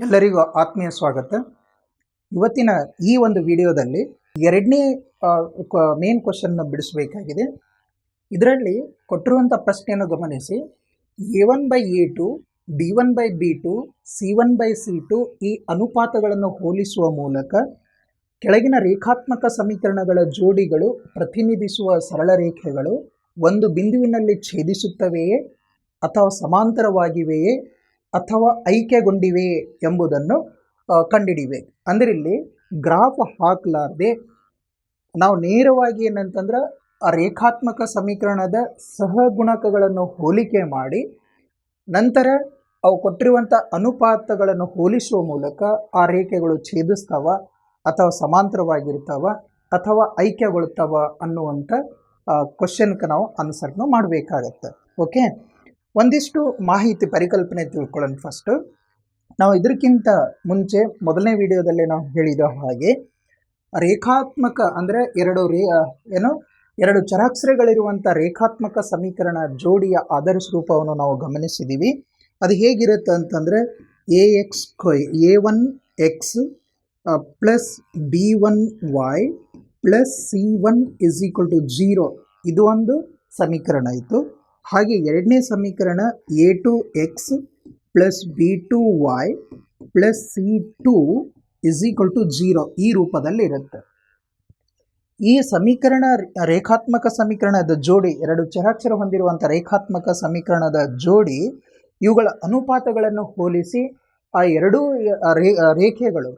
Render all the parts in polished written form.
ಎಲ್ಲರಿಗೂ ಆತ್ಮೀಯ ಸ್ವಾಗತ. ಇವತ್ತಿನ ಈ ಒಂದು ವಿಡಿಯೋದಲ್ಲಿ ಎರಡನೇ ಮೇನ್ ಕ್ವಶನ್ನ ಬಿಡಿಸಬೇಕಾಗಿದೆ. ಇದರಲ್ಲಿ ಕೊಟ್ಟಿರುವಂಥ ಪ್ರಶ್ನೆಯನ್ನು ಗಮನಿಸಿ. A1/A2, B1/B2, C1/C2 ಈ ಅನುಪಾತಗಳನ್ನು ಹೋಲಿಸುವ ಮೂಲಕ ಕೆಳಗಿನ ರೇಖಾತ್ಮಕ ಸಮೀಕರಣಗಳ ಜೋಡಿಗಳು ಪ್ರತಿನಿಧಿಸುವ ಸರಳ ರೇಖೆಗಳು ಒಂದು ಬಿಂದುವಿನಲ್ಲಿ ಛೇದಿಸುತ್ತವೆಯೇ ಅಥವಾ ಸಮಾಂತರವಾಗಿವೆಯೇ ಅಥವಾ ಐಕ್ಯಗೊಂಡಿವೆಯೇ ಎಂಬುದನ್ನು ಕಂಡುಹಿಡಿಯಬೇಕು. ಅಂದರೆ ಇಲ್ಲಿ ಗ್ರಾಫ್ ಹಾಕಲಾರದೆ ನಾವು ನೇರವಾಗಿ ಏನಂತಂದ್ರೆ ಆ ರೇಖಾತ್ಮಕ ಸಮೀಕರಣದ ಸಹಗುಣಕಗಳನ್ನು ಹೋಲಿಕೆ ಮಾಡಿ ನಂತರ ಅವು ಕೊಟ್ಟಿರುವಂಥ ಅನುಪಾತಗಳನ್ನು ಹೋಲಿಸುವ ಮೂಲಕ ಆ ರೇಖೆಗಳು ಛೇದಿಸ್ತಾವ ಅಥವಾ ಸಮಾಂತರವಾಗಿರ್ತಾವ ಅಥವಾ ಐಕ್ಯಗೊಳ್ತಾವ ಅನ್ನುವಂಥ ಕ್ವಶನ್ಗೆ ನಾವು ಆನ್ಸರ್ನು ಮಾಡಬೇಕಾಗತ್ತೆ. ಓಕೆ, ಒಂದಿಷ್ಟು ಮಾಹಿತಿ ಪರಿಕಲ್ಪನೆ ತಿಳ್ಕೊಳ್ಳೋಣ. ಫಸ್ಟು ನಾವು ಇದಕ್ಕಿಂತ ಮುಂಚೆ ಮೊದಲನೇ ವಿಡಿಯೋದಲ್ಲಿ ನಾವು ಹೇಳಿದ ಹಾಗೆ ರೇಖಾತ್ಮಕ ಅಂದರೆ ಎರಡು ಚರಾಕ್ಷರಗಳಿರುವಂಥ ರೇಖಾತ್ಮಕ ಸಮೀಕರಣ ಜೋಡಿಯ ಆದರ್ಶ ರೂಪವನ್ನು ನಾವು ಗಮನಿಸಿದ್ದೀವಿ. ಅದು ಹೇಗಿರುತ್ತೆ ಅಂತಂದರೆ A1x plus B1y plus C1 = 0 ಇದು ಒಂದು ಸಮೀಕರಣ ಇತ್ತು. ಹಾಗೆ ಎರಡನೇ ಸಮೀಕರಣ A2x plus B2y plus C2 = 0 ಈ ರೂಪದಲ್ಲಿ ಇರುತ್ತೆ. ಈ ಸಮೀಕರಣ ರೇಖಾತ್ಮಕ ಸಮೀಕರಣದ ಜೋಡಿ, ಎರಡು ಚರಾಕ್ಷರ ಹೊಂದಿರುವಂಥ ರೇಖಾತ್ಮಕ ಸಮೀಕರಣದ ಜೋಡಿ ಇವುಗಳ ಅನುಪಾತಗಳನ್ನು ಹೋಲಿಸಿ ಆ ಎರಡೂ ರೇಖೆಗಳು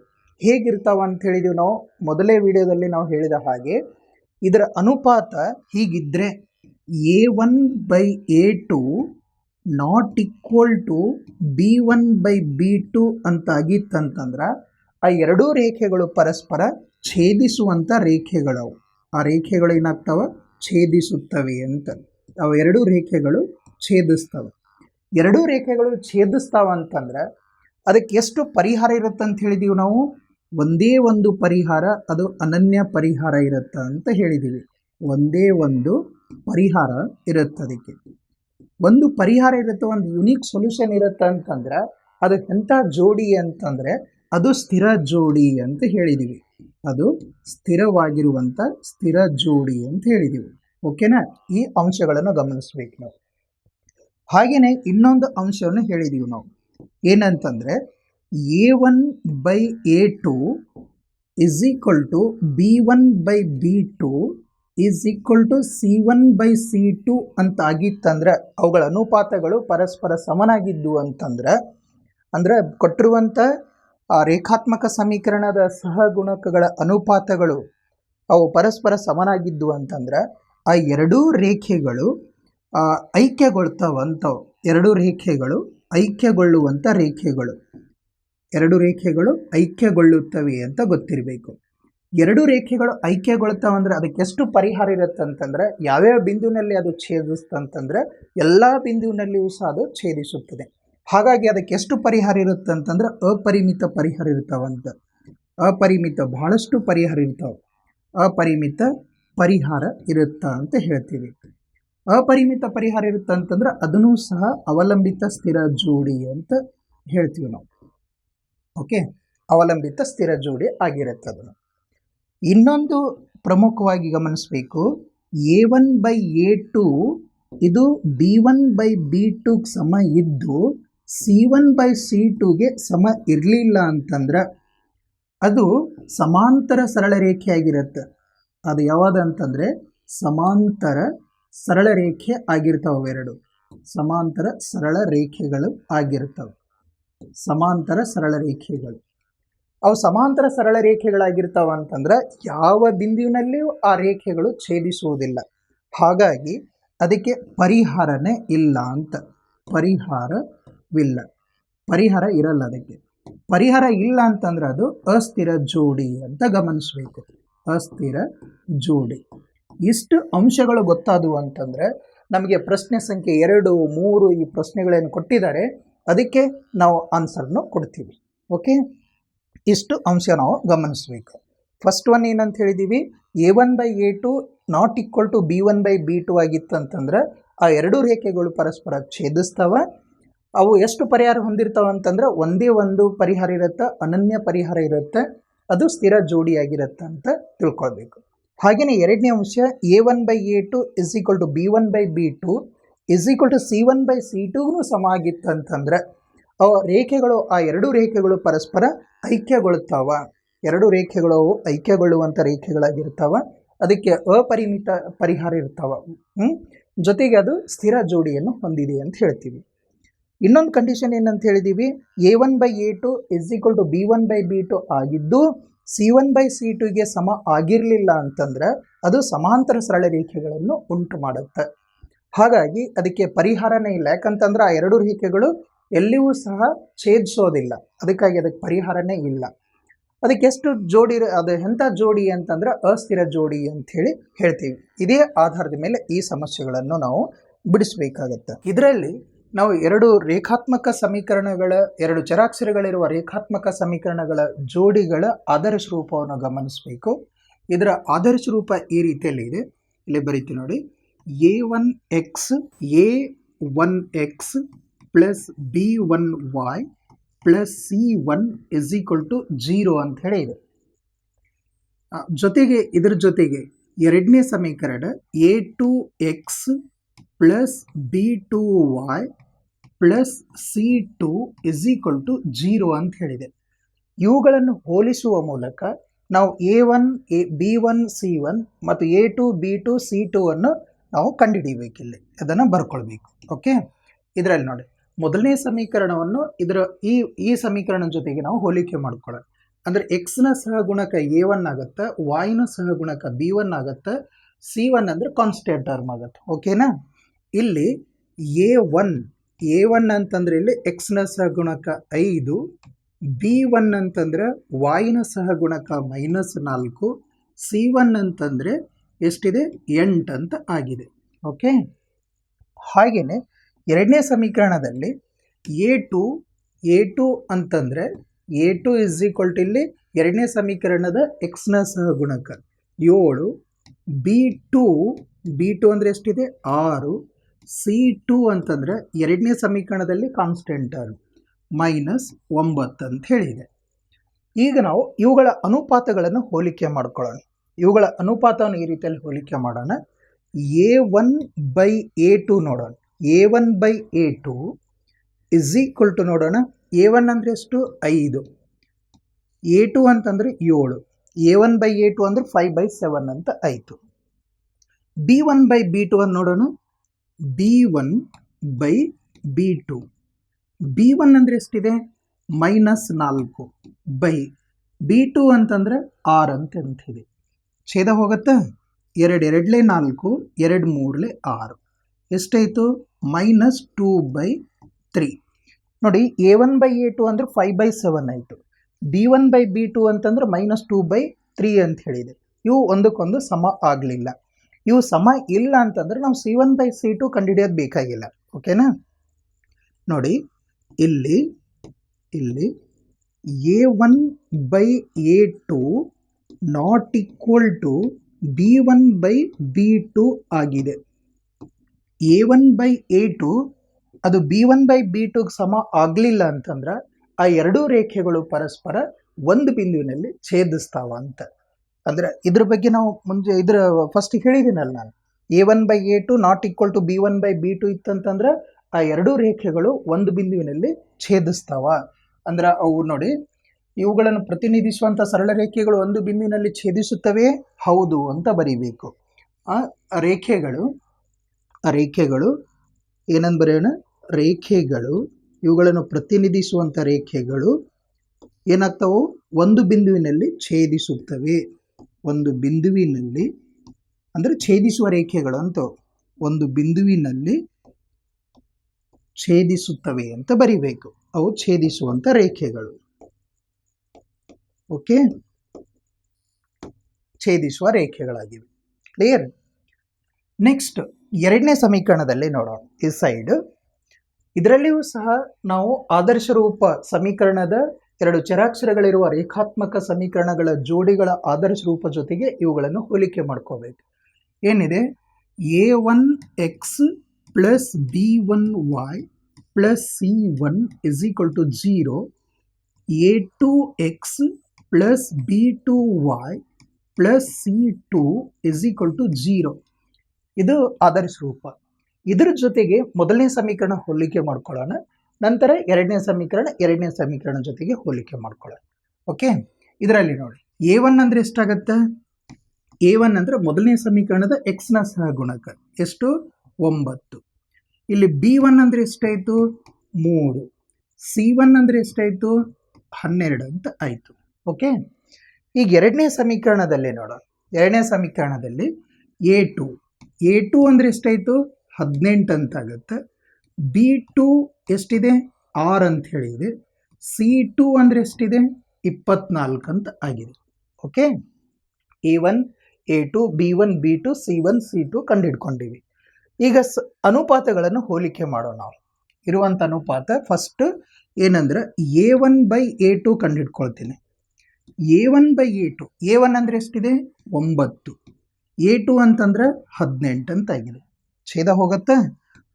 ಹೇಗಿರ್ತಾವ ಅಂತ ಹೇಳಿದೀವಿ ನಾವು ಮೊದಲೇ ವಿಡಿಯೋದಲ್ಲಿ ನಾವು ಹೇಳಿದ ಹಾಗೆ. ಇದರ ಅನುಪಾತ ಹೀಗಿದ್ದರೆ A1/A2 not equal to B1/B2 ಅಂತ ಆಗಿತ್ತಂತಂದ್ರೆ ಆ ಎರಡೂ ರೇಖೆಗಳು ಪರಸ್ಪರ ಛೇದಿಸುವಂಥ ರೇಖೆಗಳವು. ಆ ರೇಖೆಗಳು ಏನಾಗ್ತಾವ, ಛೇದಿಸುತ್ತವೆ ಅಂತ. ಅವು ಎರಡೂ ರೇಖೆಗಳು ಛೇದಿಸ್ತವೆ. ಎರಡೂ ರೇಖೆಗಳು ಛೇದಿಸ್ತಾವ ಅಂತಂದ್ರೆ ಅದಕ್ಕೆ ಎಷ್ಟು ಪರಿಹಾರ ಇರುತ್ತೆ ಅಂತ ಹೇಳಿದೀವಿ ನಾವು. ಒಂದೇ ಒಂದು ಪರಿಹಾರ, ಅದು ಅನನ್ಯ ಪರಿಹಾರ ಇರುತ್ತೆ ಅಂತ ಹೇಳಿದ್ದೀವಿ. ಒಂದೇ ಒಂದು ಪರಿಹಾರ ಇರುತ್ತೆ. ಅದಕ್ಕೆ ಒಂದು ಪರಿಹಾರ ಇರುತ್ತೆ, ಒಂದು ಯುನೀಕ್ ಸೊಲ್ಯೂಷನ್ ಇರುತ್ತೆ ಅಂತಂದ್ರೆ ಅದು ಎಂಥ ಜೋಡಿ ಅಂತಂದರೆ ಅದು ಸ್ಥಿರ ಜೋಡಿ ಅಂತ ಹೇಳಿದ್ದೀವಿ. ಅದು ಸ್ಥಿರವಾಗಿರುವಂಥ ಸ್ಥಿರ ಜೋಡಿ ಅಂತ ಹೇಳಿದ್ದೀವಿ. ಓಕೆನಾ? ಈ ಅಂಶಗಳನ್ನು ಗಮನಿಸ್ಬೇಕು ನಾವು. ಹಾಗೆಯೇ ಇನ್ನೊಂದು ಅಂಶವನ್ನು ಹೇಳಿದ್ದೀವಿ ನಾವು, ಏನಂತಂದರೆ A1/A2 = B1/B2 = C1/C2 ಅಂತ ಆಗಿತ್ತಂದ್ರೆ ಅವುಗಳ ಅನುಪಾತಗಳು ಪರಸ್ಪರ ಸಮನಾಗಿದ್ದು ಅಂತಂದ್ರೆ, ಅಂದರೆ ಕೊಟ್ಟಿರುವಂಥ ರೇಖಾತ್ಮಕ ಸಮೀಕರಣದ ಸಹಗುಣಕಗಳ ಅನುಪಾತಗಳು ಅವು ಪರಸ್ಪರ ಸಮನಾಗಿದ್ದು ಅಂತಂದ್ರೆ ಆ ಎರಡೂ ರೇಖೆಗಳು ಐಕ್ಯಗೊಳ್ತಾವಂಥವು. ಎರಡೂ ರೇಖೆಗಳು ಐಕ್ಯಗೊಳ್ಳುವಂಥ ರೇಖೆಗಳು, ಎರಡು ರೇಖೆಗಳು ಐಕ್ಯಗೊಳ್ಳುತ್ತವೆ ಅಂತ ಗೊತ್ತಿರಬೇಕು. ಎರಡು ರೇಖೆಗಳು ಐಕ್ಯಗೊಳ್ತಾವಂದ್ರೆ ಅದಕ್ಕೆ ಎಷ್ಟು ಪರಿಹಾರ ಇರುತ್ತೆ ಅಂತಂದರೆ, ಯಾವ್ಯಾವ ಬಿಂದುವಿನಲ್ಲಿ ಅದು ಛೇದಿಸ್ತಂತಂದರೆ ಎಲ್ಲ ಬಿಂದುವಿನಲ್ಲಿಯೂ ಸಹ ಅದು ಛೇದಿಸುತ್ತದೆ. ಹಾಗಾಗಿ ಅದಕ್ಕೆ ಎಷ್ಟು ಪರಿಹಾರ ಇರುತ್ತೆ ಅಂತಂದ್ರೆ ಅಪರಿಮಿತ ಪರಿಹಾರ ಇರ್ತಾವಂತ. ಅಪರಿಮಿತ, ಬಹಳಷ್ಟು ಪರಿಹಾರ ಇರ್ತಾವೆ. ಅಪರಿಮಿತ ಪರಿಹಾರ ಇರುತ್ತಾ ಅಂತ ಹೇಳ್ತೀವಿ. ಅಪರಿಮಿತ ಪರಿಹಾರ ಇರುತ್ತೆ ಅಂತಂದ್ರೆ ಅದನ್ನು ಸಹ ಅವಲಂಬಿತ ಸ್ಥಿರ ಜೋಡಿ ಅಂತ ಹೇಳ್ತೀವಿ ನಾವು. ಓಕೆ, ಅವಲಂಬಿತ ಸ್ಥಿರ ಜೋಡಿ ಆಗಿರುತ್ತೆ ಅದನ್ನು. ಇನ್ನೊಂದು ಪ್ರಮುಖವಾಗಿ ಗಮನಿಸಬೇಕು, A1/A2 ಇದು B1/B2 ಸಮ ಇದ್ದು C1/C2 ಸಮ ಇರಲಿಲ್ಲ ಅಂತಂದ್ರೆ ಅದು ಸಮಾಂತರ ಸರಳ ರೇಖೆಯಾಗಿರುತ್ತೆ. ಅದು ಯಾವುದು ಅಂತಂದರೆ ಸಮಾಂತರ ಸರಳ ರೇಖೆ ಆಗಿರ್ತಾವೆ. ಎರಡು ಸಮಾಂತರ ಸರಳ ರೇಖೆಗಳು ಆಗಿರ್ತವೆ. ಸಮಾಂತರ ಸರಳ ರೇಖೆಗಳು ಅವು ಸಮಾಂತರ ಸರಳ ರೇಖೆಗಳಾಗಿರ್ತಾವ ಅಂತಂದ್ರೆ ಯಾವ ಬಿಂದುವಿನಲ್ಲಿಯೂ ಆ ರೇಖೆಗಳು ಛೇದಿಸುವುದಿಲ್ಲ. ಹಾಗಾಗಿ ಅದಕ್ಕೆ ಪರಿಹಾರನೇ ಇಲ್ಲ ಅಂತ. ಪರಿಹಾರವಿಲ್ಲ, ಪರಿಹಾರ ಇರಲ್ಲ. ಅದಕ್ಕೆ ಪರಿಹಾರ ಇಲ್ಲ ಅಂತಂದ್ರೆ ಅದು ಅಸ್ಥಿರ ಜೋಡಿ ಅಂತ ಗಮನಿಸಬೇಕು. ಅಸ್ಥಿರ ಜೋಡಿ. ಇಷ್ಟು ಅಂಶಗಳು ಗೊತ್ತಾದವು ಅಂತಂದರೆ ನಮಗೆ ಪ್ರಶ್ನೆ ಸಂಖ್ಯೆ 2, 3 ಈ ಪ್ರಶ್ನೆಗಳೇನು ಕೊಟ್ಟಿದ್ದಾರೆ ಅದಕ್ಕೆ ನಾವು ಆನ್ಸರ್ನು ಕೊಡ್ತೀವಿ. ಓಕೆ, ಇಷ್ಟು ಅಂಶ ನಾವು ಗಮನಿಸಬೇಕು. ಫಸ್ಟ್ ಒನ್ ಏನಂತ ಹೇಳಿದ್ದೀವಿ, A1/A2 not equal to B1/B2 ಆಗಿತ್ತು ಅಂತಂದ್ರೆ ಆ ಎರಡೂ ರೇಖೆಗಳು ಪರಸ್ಪರ ಛೇದಿಸ್ತವೆ. ಅವು ಎಷ್ಟು ಪರಿಹಾರ ಹೊಂದಿರ್ತಾವೆ ಅಂತಂದ್ರೆ ಒಂದೇ ಒಂದು ಪರಿಹಾರ ಇರುತ್ತೆ, ಅನನ್ಯ ಪರಿಹಾರ ಇರುತ್ತೆ, ಅದು ಸ್ಥಿರ ಜೋಡಿಯಾಗಿರುತ್ತೆ ಅಂತ ತಿಳ್ಕೊಳ್ಬೇಕು. ಹಾಗೆಯೇ ಎರಡನೇ ಅಂಶ A1/A2 = B1/B2 = C1/C2ಗೂ ಸಮ ಆಗಿತ್ತು ಅಂತಂದ್ರೆ ರೇಖೆಗಳು, ಆ ಎರಡು ರೇಖೆಗಳು ಪರಸ್ಪರ ಐಕ್ಯಗೊಳ್ತಾವ. ಎರಡು ರೇಖೆಗಳು ಐಕ್ಯಗೊಳ್ಳುವಂಥ ರೇಖೆಗಳಾಗಿರ್ತಾವ, ಅದಕ್ಕೆ ಅಪರಿಮಿತ ಪರಿಹಾರ ಇರ್ತಾವ. ಜೊತೆಗೆ ಅದು ಸ್ಥಿರ ಜೋಡಿಯನ್ನು ಹೊಂದಿದೆ ಅಂತ ಹೇಳ್ತೀವಿ. ಇನ್ನೊಂದು ಕಂಡೀಷನ್ ಏನಂತ ಹೇಳಿದೀವಿ, A1/A2 = B1/B2 ಆಗಿದ್ದು C1/C2ಗೆ ಸಮ ಆಗಿರಲಿಲ್ಲ ಅಂತಂದ್ರೆ ಅದು ಸಮಾಂತರ ಸರಳ ರೇಖೆಗಳನ್ನು ಉಂಟು ಮಾಡುತ್ತೆ. ಹಾಗಾಗಿ ಅದಕ್ಕೆ ಪರಿಹಾರನೇ ಇಲ್ಲ. ಯಾಕಂತಂದ್ರೆ ಆ ಎರಡು ರೇಖೆಗಳು ಎಲ್ಲಿಯೂ ಸಹ ಛೇದಿಸೋದಿಲ್ಲ, ಅದಕ್ಕಾಗಿ ಅದಕ್ಕೆ ಪರಿಹಾರನೇ ಇಲ್ಲ. ಅದಕ್ಕೆ ಎಷ್ಟು ಜೋಡಿ, ಅದು ಎಂಥ ಜೋಡಿ ಅಂತಂದ್ರೆ ಅಸ್ಥಿರ ಜೋಡಿ ಅಂಥೇಳಿ ಹೇಳ್ತೀವಿ. ಇದೇ ಆಧಾರದ ಮೇಲೆ ಈ ಸಮಸ್ಯೆಗಳನ್ನು ನಾವು ಬಿಡಿಸಬೇಕಾಗತ್ತೆ. ಇದರಲ್ಲಿ ನಾವು ಎರಡು ರೇಖಾತ್ಮಕ ಸಮೀಕರಣಗಳ, ಎರಡು ಚರಾಕ್ಷರಗಳಿರುವ ರೇಖಾತ್ಮಕ ಸಮೀಕರಣಗಳ ಜೋಡಿಗಳ ಆದರ್ಶ ರೂಪವನ್ನು ಗಮನಿಸಬೇಕು. ಇದರ ಆದರ್ಶ ರೂಪ ಈ ರೀತಿಯಲ್ಲಿ ಇದೆ, ಇಲ್ಲಿ ಬರೀತೀವಿ ನೋಡಿ. A1x + B1y + C1 = 0 ಅಂತ ಹೇಳಿ ಇದೆ. ಜೊತೆಗೆ ಇದರ ಜೊತೆಗೆ ಎರಡನೇ ಸಮೀಕರಣ A2x + B2y + C2 = 0 ಅಂತ ಹೇಳಿದೆ. ಇವುಗಳನ್ನು ಹೋಲಿಸುವ ಮೂಲಕ ನಾವು A1 B1 C1 ಮತ್ತು A2 B2 C2 ಅನ್ನು ನಾವು ಕಂಡುಹಿಡಿಯಬೇಕಿಲ್ಲ, ಅದನ್ನು ಬರ್ಕೊಳ್ಬೇಕು. ಓಕೆ, ಇದರಲ್ಲಿ ನೋಡಿ, ಮೊದಲನೇ ಸಮೀಕರಣವನ್ನು ಇದರ ಈ ಸಮೀಕರಣ ಜೊತೆಗೆ ನಾವು ಹೋಲಿಕೆ ಮಾಡ್ಕೊಳ್ಳೋಣ. ಅಂದರೆ ಎಕ್ಸ್ನ ಸಹಗುಣಕ A1 ಆಗುತ್ತೆ, ವಾಯ್ನ ಸಹಗುಣಕ B1 ಆಗುತ್ತೆ, C1 ಅಂದರೆ ಕಾನ್ಸ್ಟೆಂಟ್ ಟರ್ಮ್ ಆಗುತ್ತೆ. ಓಕೆನಾ? ಇಲ್ಲಿ A1 ಅಂತಂದರೆ ಇಲ್ಲಿ ಎಕ್ಸ್ನ ಸಹಗುಣಕ 5, B1 ಅಂತಂದರೆ ವಾಯ್ನ ಸಹಗುಣಕ -4, C1 ಅಂತಂದರೆ ಎಷ್ಟಿದೆ 8 ಅಂತ ಆಗಿದೆ. ಓಕೆ, ಹಾಗೆಯೇ ಎರಡನೇ ಸಮೀಕರಣದಲ್ಲಿ A2 ಅಂತಂದರೆ A2 = ಇಲ್ಲಿ ಎರಡನೇ ಸಮೀಕರಣದ ಎಕ್ಸ್ನ ಸಹಗುಣಕ 7, B2 ಅಂದರೆ ಎಷ್ಟಿದೆ 6, C2 ಅಂತಂದರೆ ಎರಡನೇ ಸಮೀಕರಣದಲ್ಲಿ ಕಾನ್ಸ್ಟೆಂಟ್ ಟರ್ಮ್ -9 ಅಂತ ಹೇಳಿದೆ. ಈಗ ನಾವು ಇವುಗಳ ಅನುಪಾತಗಳನ್ನು ಹೋಲಿಕೆ ಮಾಡ್ಕೊಳ್ಳೋಣ. ಇವುಗಳ ಅನುಪಾತವನ್ನು ಈ ರೀತಿಯಲ್ಲಿ ಹೋಲಿಕೆ ಮಾಡೋಣ. A1/A2 ನೋಡೋಣ. A1/A2 = ನೋಡೋಣ, A1 ಅಂದರೆ ಎಷ್ಟು 5, A2 ಅಂತಂದರೆ 7, A1/A2 ಅಂದರೆ 5/7 ಅಂತ ಆಯಿತು. B1/B2 ಅನ್ನು ನೋಡೋಣ. B1 ಅಂದರೆ ಎಷ್ಟಿದೆ -4 B2 ಅಂತಂದರೆ 6 ಅಂತಿದೆ. ಛೇದ ಹೋಗುತ್ತಾ, 2 2 4, 2 3 6, ಎಷ್ಟಾಯಿತು -2/3. ನೋಡಿ, A1/A2 ಅಂದರೆ 5/7 ಆಯಿತು, B1/B2 ಅಂತಂದ್ರೆ -2/3 ಅಂತ ಹೇಳಿದೆ. ಇವು ಒಂದಕ್ಕೊಂದು ಸಮ ಆಗಲಿಲ್ಲ. ಇವು ಸಮ ಇಲ್ಲ ಅಂತಂದ್ರೆ ನಾವು C1/C2 ಕಂಡುಹಿಡಿಯೋದು ಬೇಕಾಗಿಲ್ಲ. ಓಕೆನಾ? ನೋಡಿ, ಇಲ್ಲಿ A1/A2 ≠ B1/B2 ಆಗಿದೆ. A1/A2 ಅದು B1/B2ಗೆ ಸಮ ಆಗಲಿಲ್ಲ ಅಂತಂದ್ರೆ ಆ ಎರಡೂ ರೇಖೆಗಳು ಪರಸ್ಪರ ಒಂದು ಬಿಂದುವಿನಲ್ಲಿ ಛೇದಿಸ್ತಾವ ಅಂತ. ಅಂದರೆ ಇದ್ರ ಬಗ್ಗೆ ನಾವು ಮುಂಚೆ ಫಸ್ಟ್ ಹೇಳಿದ್ದೀನಲ್ಲ ನಾನು, A1/A2 ≠ B1/B2 ಇತ್ತಂತಂದ್ರೆ ಆ ಎರಡೂ ರೇಖೆಗಳು ಒಂದು ಬಿಂದುವಿನಲ್ಲಿ ಛೇದಿಸ್ತಾವ. ಅಂದ್ರೆ ಅವು ನೋಡಿ, ಇವುಗಳನ್ನು ಪ್ರತಿನಿಧಿಸುವಂಥ ಸರಳ ರೇಖೆಗಳು ಒಂದು ಬಿಂದುವಿನಲ್ಲಿ ಛೇದಿಸುತ್ತವೆ, ಹೌದು ಅಂತ ಬರೀಬೇಕು. ಆ ರೇಖೆಗಳು ಏನಂತ ಬರೆಯೋಣ, ರೇಖೆಗಳು, ಇವುಗಳನ್ನು ಪ್ರತಿನಿಧಿಸುವಂಥ ರೇಖೆಗಳು ಏನಾಗ್ತಾವು, ಒಂದು ಬಿಂದುವಿನಲ್ಲಿ ಛೇದಿಸುತ್ತವೆ. ಒಂದು ಬಿಂದುವಿನಲ್ಲಿ ಅಂದರೆ ಛೇದಿಸುವ ರೇಖೆಗಳು ಅಂತ, ಒಂದು ಬಿಂದುವಿನಲ್ಲಿ ಛೇದಿಸುತ್ತವೆ ಅಂತ ಬರಿಬೇಕು. ಅವು ಛೇದಿಸುವಂಥ ರೇಖೆಗಳು. ಓಕೆ, ಛೇದಿಸುವ ರೇಖೆಗಳಾಗಿವೆ. ಕ್ಲಿಯರ್? ನೆಕ್ಸ್ಟ್ ಎರಡನೇ ಸಮೀಕರಣದಲ್ಲಿ ನೋಡೋಣ. ಈ ಸೈಡ್ ಇದರಲ್ಲಿಯೂ ಸಹ ನಾವು ಆದರ್ಶ ರೂಪ ಸಮೀಕರಣದ ಎರಡು ಚರಾಕ್ಷರಗಳಿರುವ ರೇಖಾತ್ಮಕ ಸಮೀಕರಣಗಳ ಜೋಡಿಗಳ ಆದರ್ಶ ರೂಪ ಜೊತೆಗೆ ಇವುಗಳನ್ನು ಹೋಲಿಕೆ ಮಾಡ್ಕೋಬೇಕು. ಏನಿದೆ, A1x + B1y plus C1 is equal to 0, A2x plus B2y plus C2 is equal to 0. ಇದು ಆದರ್ಶ ರೂಪ. ಇದರ ಜೊತೆಗೆ ಮೊದಲನೇ ಸಮೀಕರಣ ಹೋಲಿಕೆ ಮಾಡ್ಕೊಳ್ಳೋಣ, ನಂತರ ಎರಡನೇ ಸಮೀಕರಣ ಜೊತೆಗೆ ಹೋಲಿಕೆ ಮಾಡ್ಕೊಳ್ಳೋಣ. ಓಕೆ, ಇದರಲ್ಲಿ ನೋಡಿ A1 ಅಂದರೆ ಎಷ್ಟಾಗತ್ತೆ? A1 ಅಂದರೆ ಮೊದಲನೇ ಸಮೀಕರಣದ ಎಕ್ಸ್ನ ಸಹಗುಣಕ ಎಷ್ಟು? 9. ಇಲ್ಲಿ B1 ಅಂದರೆ ಎಷ್ಟಾಯಿತು? 3. C1 ಅಂದರೆ ಎಷ್ಟಾಯಿತು? 12 ಅಂತ ಆಯಿತು. ಓಕೆ, ಈಗ ಎರಡನೇ ಸಮೀಕರಣದಲ್ಲಿ ನೋಡೋಣ. ಎರಡನೇ ಸಮೀಕರಣದಲ್ಲಿ A2 ಅಂದರೆ ಎಷ್ಟಾಯಿತು? 18 ಅಂತ ಆಗುತ್ತೆ. B2 ಎಷ್ಟಿದೆ? 6 ಅಂತ ಹೇಳಿದೆ. C2 ಅಂದರೆ ಎಷ್ಟಿದೆ? 24 ಅಂತ ಆಗಿದೆ. Okay, A1 A2 B1 B2 C1 C2 ಕಂಡುಹಿಡ್ಕೊಂಡಿವಿ. ಈಗ ಅನುಪಾತಗಳನ್ನು ಹೋಲಿಕೆ ಮಾಡೋಣ. ನಾವು ಇರುವಂಥ ಅನುಪಾತ ಫಸ್ಟ್ ಏನಂದ್ರೆ A1/A2 ಕಂಡುಹಿಡ್ಕೊಳ್ತೀನಿ. A1/A2, A1 ಅಂದರೆ ಎಷ್ಟಿದೆ? 9. A2 ಅಂತಂದ್ರೆ 18 ಅಂತ ಆಗಿದೆ. ಛೇದ ಹೋಗುತ್ತಾ?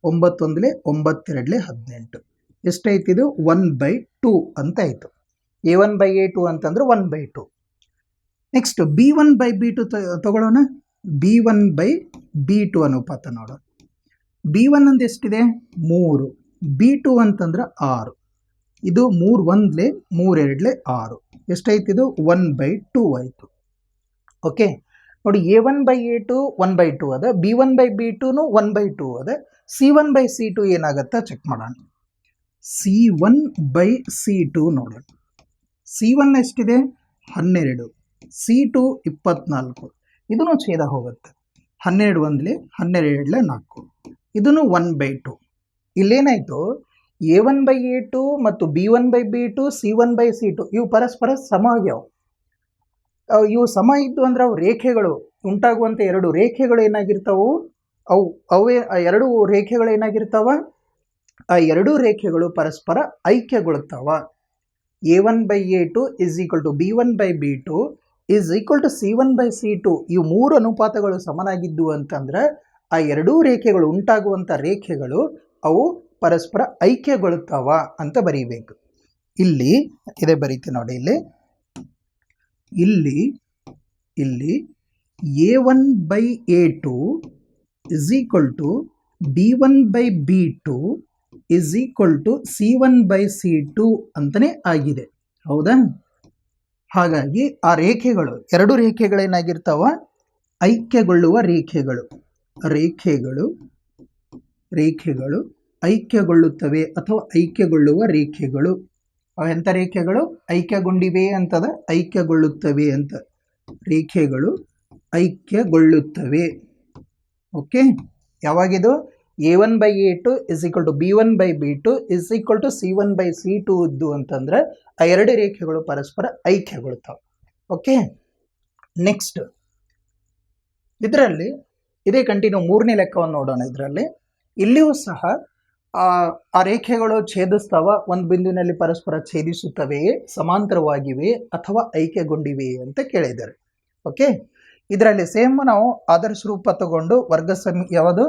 9 1 9 2 18 ಎಷ್ಟಾಯ್ತಿದು? 1/2 ಅಂತ ಆಯಿತು. A1/A2 ಅಂತಂದ್ರೆ 1/2. ನೆಕ್ಸ್ಟ್ B1/B2 ತಗೊಳ್ಳೋಣ. B1/B2 ಅನುಪಾತ ನೋಡೋಣ. B1 ಅಂದ್ರೆ ಎಷ್ಟಿದೆ? 3. B2 ಅಂತಂದ್ರೆ 6. ಇದು 3 1 3 2 6 ಎಷ್ಟಾಯ್ತಿದು? 1/2 ಆಯಿತು. ಓಕೆ, ನೋಡಿ A1/A2 1/2 ಅದ, B1/B2 1/2 ಅದ. C1/C2 ಏನಾಗತ್ತಾ ಚೆಕ್ ಮಾಡೋಣ. C1/C2 ನೋಡೋಣ. C1 ಎಷ್ಟಿದೆ? 12. C2 24. ಇದನ್ನು ಛೇದ ಹೋಗುತ್ತೆ. 12 1 12 4 ಇದನ್ನು 1/2. ಇಲ್ಲೇನಾಯಿತು? A1/A2 ಮತ್ತು B1/B2 C1/C2 ಇವು ಪರಸ್ಪರ ಸಮ ಆಗ್ಯಾವ. ಇವು ಸಮ ಇದ್ದು ಅಂದ್ರೆ ಅವು ರೇಖೆಗಳು ಉಂಟಾಗುವಂಥ ಎರಡು ರೇಖೆಗಳು ಏನಾಗಿರ್ತಾವು? ಅವೇ ಎರಡು ರೇಖೆಗಳು ಏನಾಗಿರ್ತಾವ? ಆ ಎರಡೂ ರೇಖೆಗಳು ಪರಸ್ಪರ ಐಕ್ಯಗೊಳ್ತಾವ. A1/A2 is equal to B1/B2 is equal to C1/C2. ಇವು ಮೂರು ಅನುಪಾತಗಳು ಸಮನಾಗಿದ್ದು ಅಂತಂದ್ರೆ ಆ ಎರಡೂ ರೇಖೆಗಳು ಉಂಟಾಗುವಂಥ ರೇಖೆಗಳು ಅವು ಪರಸ್ಪರ ಐಕ್ಯಗೊಳ್ತಾವ ಅಂತ ಬರೀಬೇಕು. ಇಲ್ಲಿ ಇದೇ ಬರೀತಿ ನೋಡಿ. ಇಲ್ಲಿ A1/A2 is equal to B1/B2 is equal to C1/C2 ಅಂತಲೇ ಆಗಿದೆ. ಹೌದಾ? ಹಾಗಾಗಿ ಆ ರೇಖೆಗಳು ಎರಡು ರೇಖೆಗಳೇನಾಗಿರ್ತಾವ? ಐಕ್ಯಗೊಳ್ಳುವ ರೇಖೆಗಳು ಐಕ್ಯಗೊಳ್ಳುತ್ತವೆ ಅಥವಾ ಐಕ್ಯಗೊಳ್ಳುವ ರೇಖೆಗಳು. ಎಂಥ ರೇಖೆಗಳು? ಐಕ್ಯಗೊಂಡಿವೆ ಅಂತದ, ಐಕ್ಯಗೊಳ್ಳುತ್ತವೆ ಅಂತ. ರೇಖೆಗಳು ಐಕ್ಯಗೊಳ್ಳುತ್ತವೆ. ಓಕೆ, ಯಾವಾಗಿದು? A1/A2 is equal to B1/B2 is equal to C1/C2 ಇದ್ದು ಅಂತಂದ್ರೆ ಆ ಎರಡು ರೇಖೆಗಳು ಪರಸ್ಪರ ಐಕ್ಯಗೊಳ್ತಾವೆ. ಓಕೆ, ನೆಕ್ಸ್ಟ್ ಇದರಲ್ಲಿ ಇದೇ ಕಂಟಿನ್ಯೂ ಮೂರನೇ ಲೆಕ್ಕವನ್ನು ನೋಡೋಣ. ಇದರಲ್ಲಿ ಇಲ್ಲಿಯೂ ಸಹ ಆ ರೇಖೆಗಳು ಛೇದಿಸ್ತಾವ, ಒಂದು ಬಿಂದುವಿನಲ್ಲಿ ಪರಸ್ಪರ ಛೇದಿಸುತ್ತವೆಯೇ, ಸಮಾಂತರವಾಗಿವೆ ಅಥವಾ ಐಕ್ಯಗೊಂಡಿವೆ ಅಂತ ಕೇಳಿದ್ದಾರೆ. ಓಕೆ, ಇದರಲ್ಲಿ ಸೇಮ್ ನಾವು ಆದರ್ಶ ರೂಪ ತಗೊಂಡು ಯಾವುದು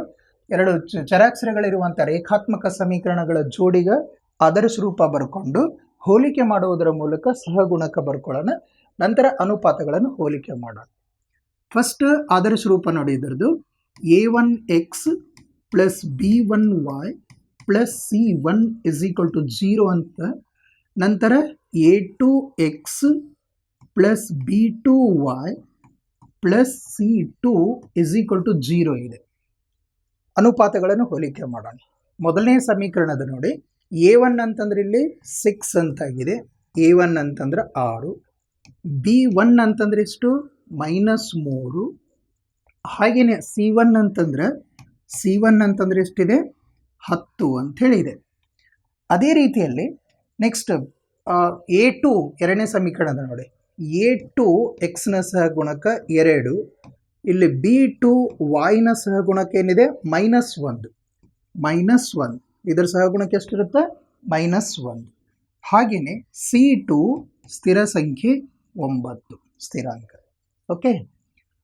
ಎರಡು ಚರಾಕ್ಷರಗಳಿರುವಂಥ ರೇಖಾತ್ಮಕ ಸಮೀಕರಣಗಳ ಜೋಡಿಗೆ ಆದರ್ಶ ರೂಪ ಬರ್ಕೊಂಡು ಹೋಲಿಕೆ ಮಾಡುವುದರ ಮೂಲಕ ಸಹಗುಣಕ ಬರ್ಕೊಳ್ಳೋಣ. ನಂತರ ಅನುಪಾತಗಳನ್ನು ಹೋಲಿಕೆ ಮಾಡೋಣ. ಫಸ್ಟ್ ಆದರ್ಶ ರೂಪ ನೋಡಿ. ಇದರದು A1x plus B1y plus C1 is equal to 0 ಅಂತ. ನಂತರ A2x plus B2y plus C2 is equal to 0 ಇದೆ. ಅನುಪಾತಗಳನ್ನು ಹೋಲಿಕೆ ಮಾಡೋಣ. ಮೊದಲನೇ ಸಮೀಕರಣದ ನೋಡಿ. A1 ಅಂತಂದ್ರೆ ಇಲ್ಲಿ 6 ಅಂತಾಗಿದೆ. A1 ಅಂತಂದ್ರೆ 6. B1 ಅಂತಂದ್ರೆ ಎಷ್ಟು? -3. ಹಾಗೆಯೇ C1 ಅಂತಂದ್ರೆ ಎಷ್ಟಿದೆ? 10 ಅಂತ ಹೇಳಿದೆ. ಅದೇ ರೀತಿಯಲ್ಲಿ ನೆಕ್ಸ್ಟ್ A2 ಎರಡನೇ ಸಮೀಕರಣದ ನೋಡಿ. A2 ಎಕ್ಸ್ನ ಸಹಗುಣಕ 2. ಇಲ್ಲಿ B2 ವಾಯ್ನ ಸಹಗುಣಕ ಏನಿದೆ? -1. ಇದರ ಸಹಗುಣಕ ಎಷ್ಟಿರುತ್ತೆ? -1. ಹಾಗೆಯೇ C2 ಸ್ಥಿರ ಸಂಖ್ಯೆ 9 ಸ್ಥಿರಾಂಕ. ಓಕೆ,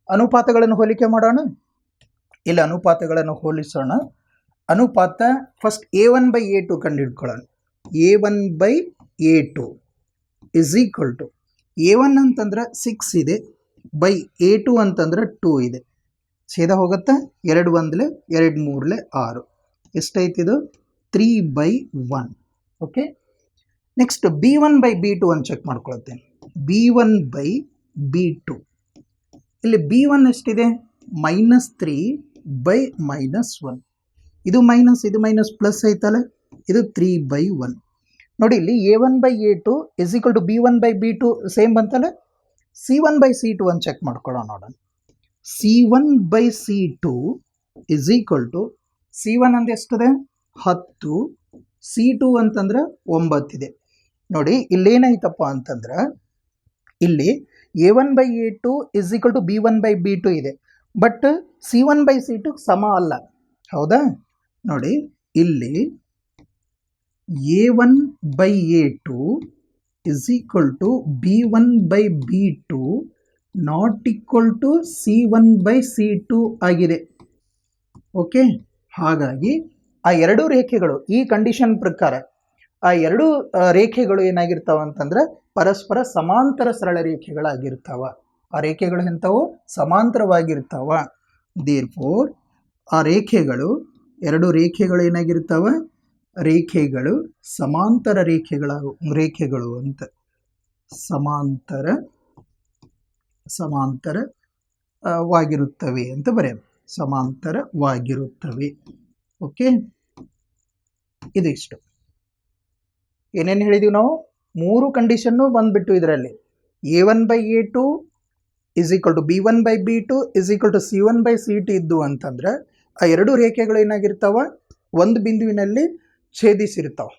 ಅನುಪಾತಗಳನ್ನು ಹೋಲಿಕೆ ಮಾಡೋಣ. ಇಲ್ಲಿ ಅನುಪಾತಗಳನ್ನು ಹೋಲಿಸೋಣ. ಅನುಪಾತ ಫಸ್ಟ್ A1/A2 ಕಂಡುಹಿಡ್ಕೊಳ್ಳೋಣ. A1/A2 is equal to A1 ಅಂತಂದ್ರೆ 6 ಇದೆ ಬೈ A2 ಅಂತಂದ್ರೆ 2 ಇದೆ. ಛೇದ ಹೋಗುತ್ತಾ 2 1 2 3 6 ಎಷ್ಟೈತಿದು 3/1. ಓಕೆ, ನೆಕ್ಸ್ಟ್ B1/B2 ಅಂತ ಚೆಕ್ ಮಾಡ್ಕೊಳ್ತೇನೆ. B1/B2 ಇಲ್ಲಿ B1 ಎಷ್ಟಿದೆ -3/-1. ಇದು ಮೈನಸ್ ಇದು ಮೈನಸ್ ಪ್ಲಸ್ ಐತಲ್ಲ, ಇದು 3/1. ನೋಡಿ ಇಲ್ಲಿ A1/A2 is equal to B1/B2 same ಬಂತಲ್ಲ. C1/C2 ಅಂತ ಚೆಕ್ ಮಾಡ್ಕೊಳ್ಳೋಣ ನೋಡೋಣ. C1/C2 is equal to C1 ಅಂದ್ರೆ ಎಷ್ಟಿದೆ 10, C2 ಅಂತಂದ್ರೆ 9 ಇದೆ. ನೋಡಿ ಇಲ್ಲೇನಾಯ್ತಪ್ಪ ಅಂತಂದ್ರೆ ಇಲ್ಲಿ A1/A2 is equal to B1/B2 ಇದೆ, ಬಟ್ C1/C2 ಸಮ ಅಲ್ಲ, ಹೌದಾ? ನೋಡಿ ಇಲ್ಲಿ A1/A2 is equal to B1/B2 not equal to C1/C2 ಆಗಿದೆ. ಓಕೆ, ಹಾಗಾಗಿ ಆ ಎರಡು ರೇಖೆಗಳು ಈ ಕಂಡೀಷನ್ ಪ್ರಕಾರ ಆ ಎರಡು ರೇಖೆಗಳು ಏನಾಗಿರ್ತಾವ ಅಂತಂದ್ರೆ ಪರಸ್ಪರ ಸಮಾಂತರ ಸರಳ ರೇಖೆಗಳಾಗಿರ್ತಾವ. ಆ ರೇಖೆಗಳು ಎಂಥವು ಸಮಾಂತರವಾಗಿರ್ತಾವ. ದೇರ್ಫೋರ್ ಆ ರೇಖೆಗಳು ಎರಡು ರೇಖೆಗಳು ಏನಾಗಿರ್ತಾವ ರೇಖೆಗಳು ಸಮಾಂತರ ರೇಖೆಗಳು ಅಂತ ಸಮಾಂತರವಾಗಿರುತ್ತವೆ ಅಂತ ಬರೆಯ ಸಮಾಂತರವಾಗಿರುತ್ತವೆ. ಓಕೆ, ಇದಿಷ್ಟು ಏನೇನು ಹೇಳಿದೀವಿ ನಾವು, ಮೂರು ಕಂಡೀಷನ್ನು ಬಂದ್ಬಿಟ್ಟು ಇದರಲ್ಲಿ A1/A2 is equal to B1/B2 is equal to C1/C2 ಇದ್ದು ಅಂತಂದ್ರೆ ಆ ಎರಡು ರೇಖೆಗಳು ಏನಾಗಿರ್ತಾವ ಒಂದು ಬಿಂದುವಿನಲ್ಲಿ ಛೇದಿಸಿರ್ತಾವ.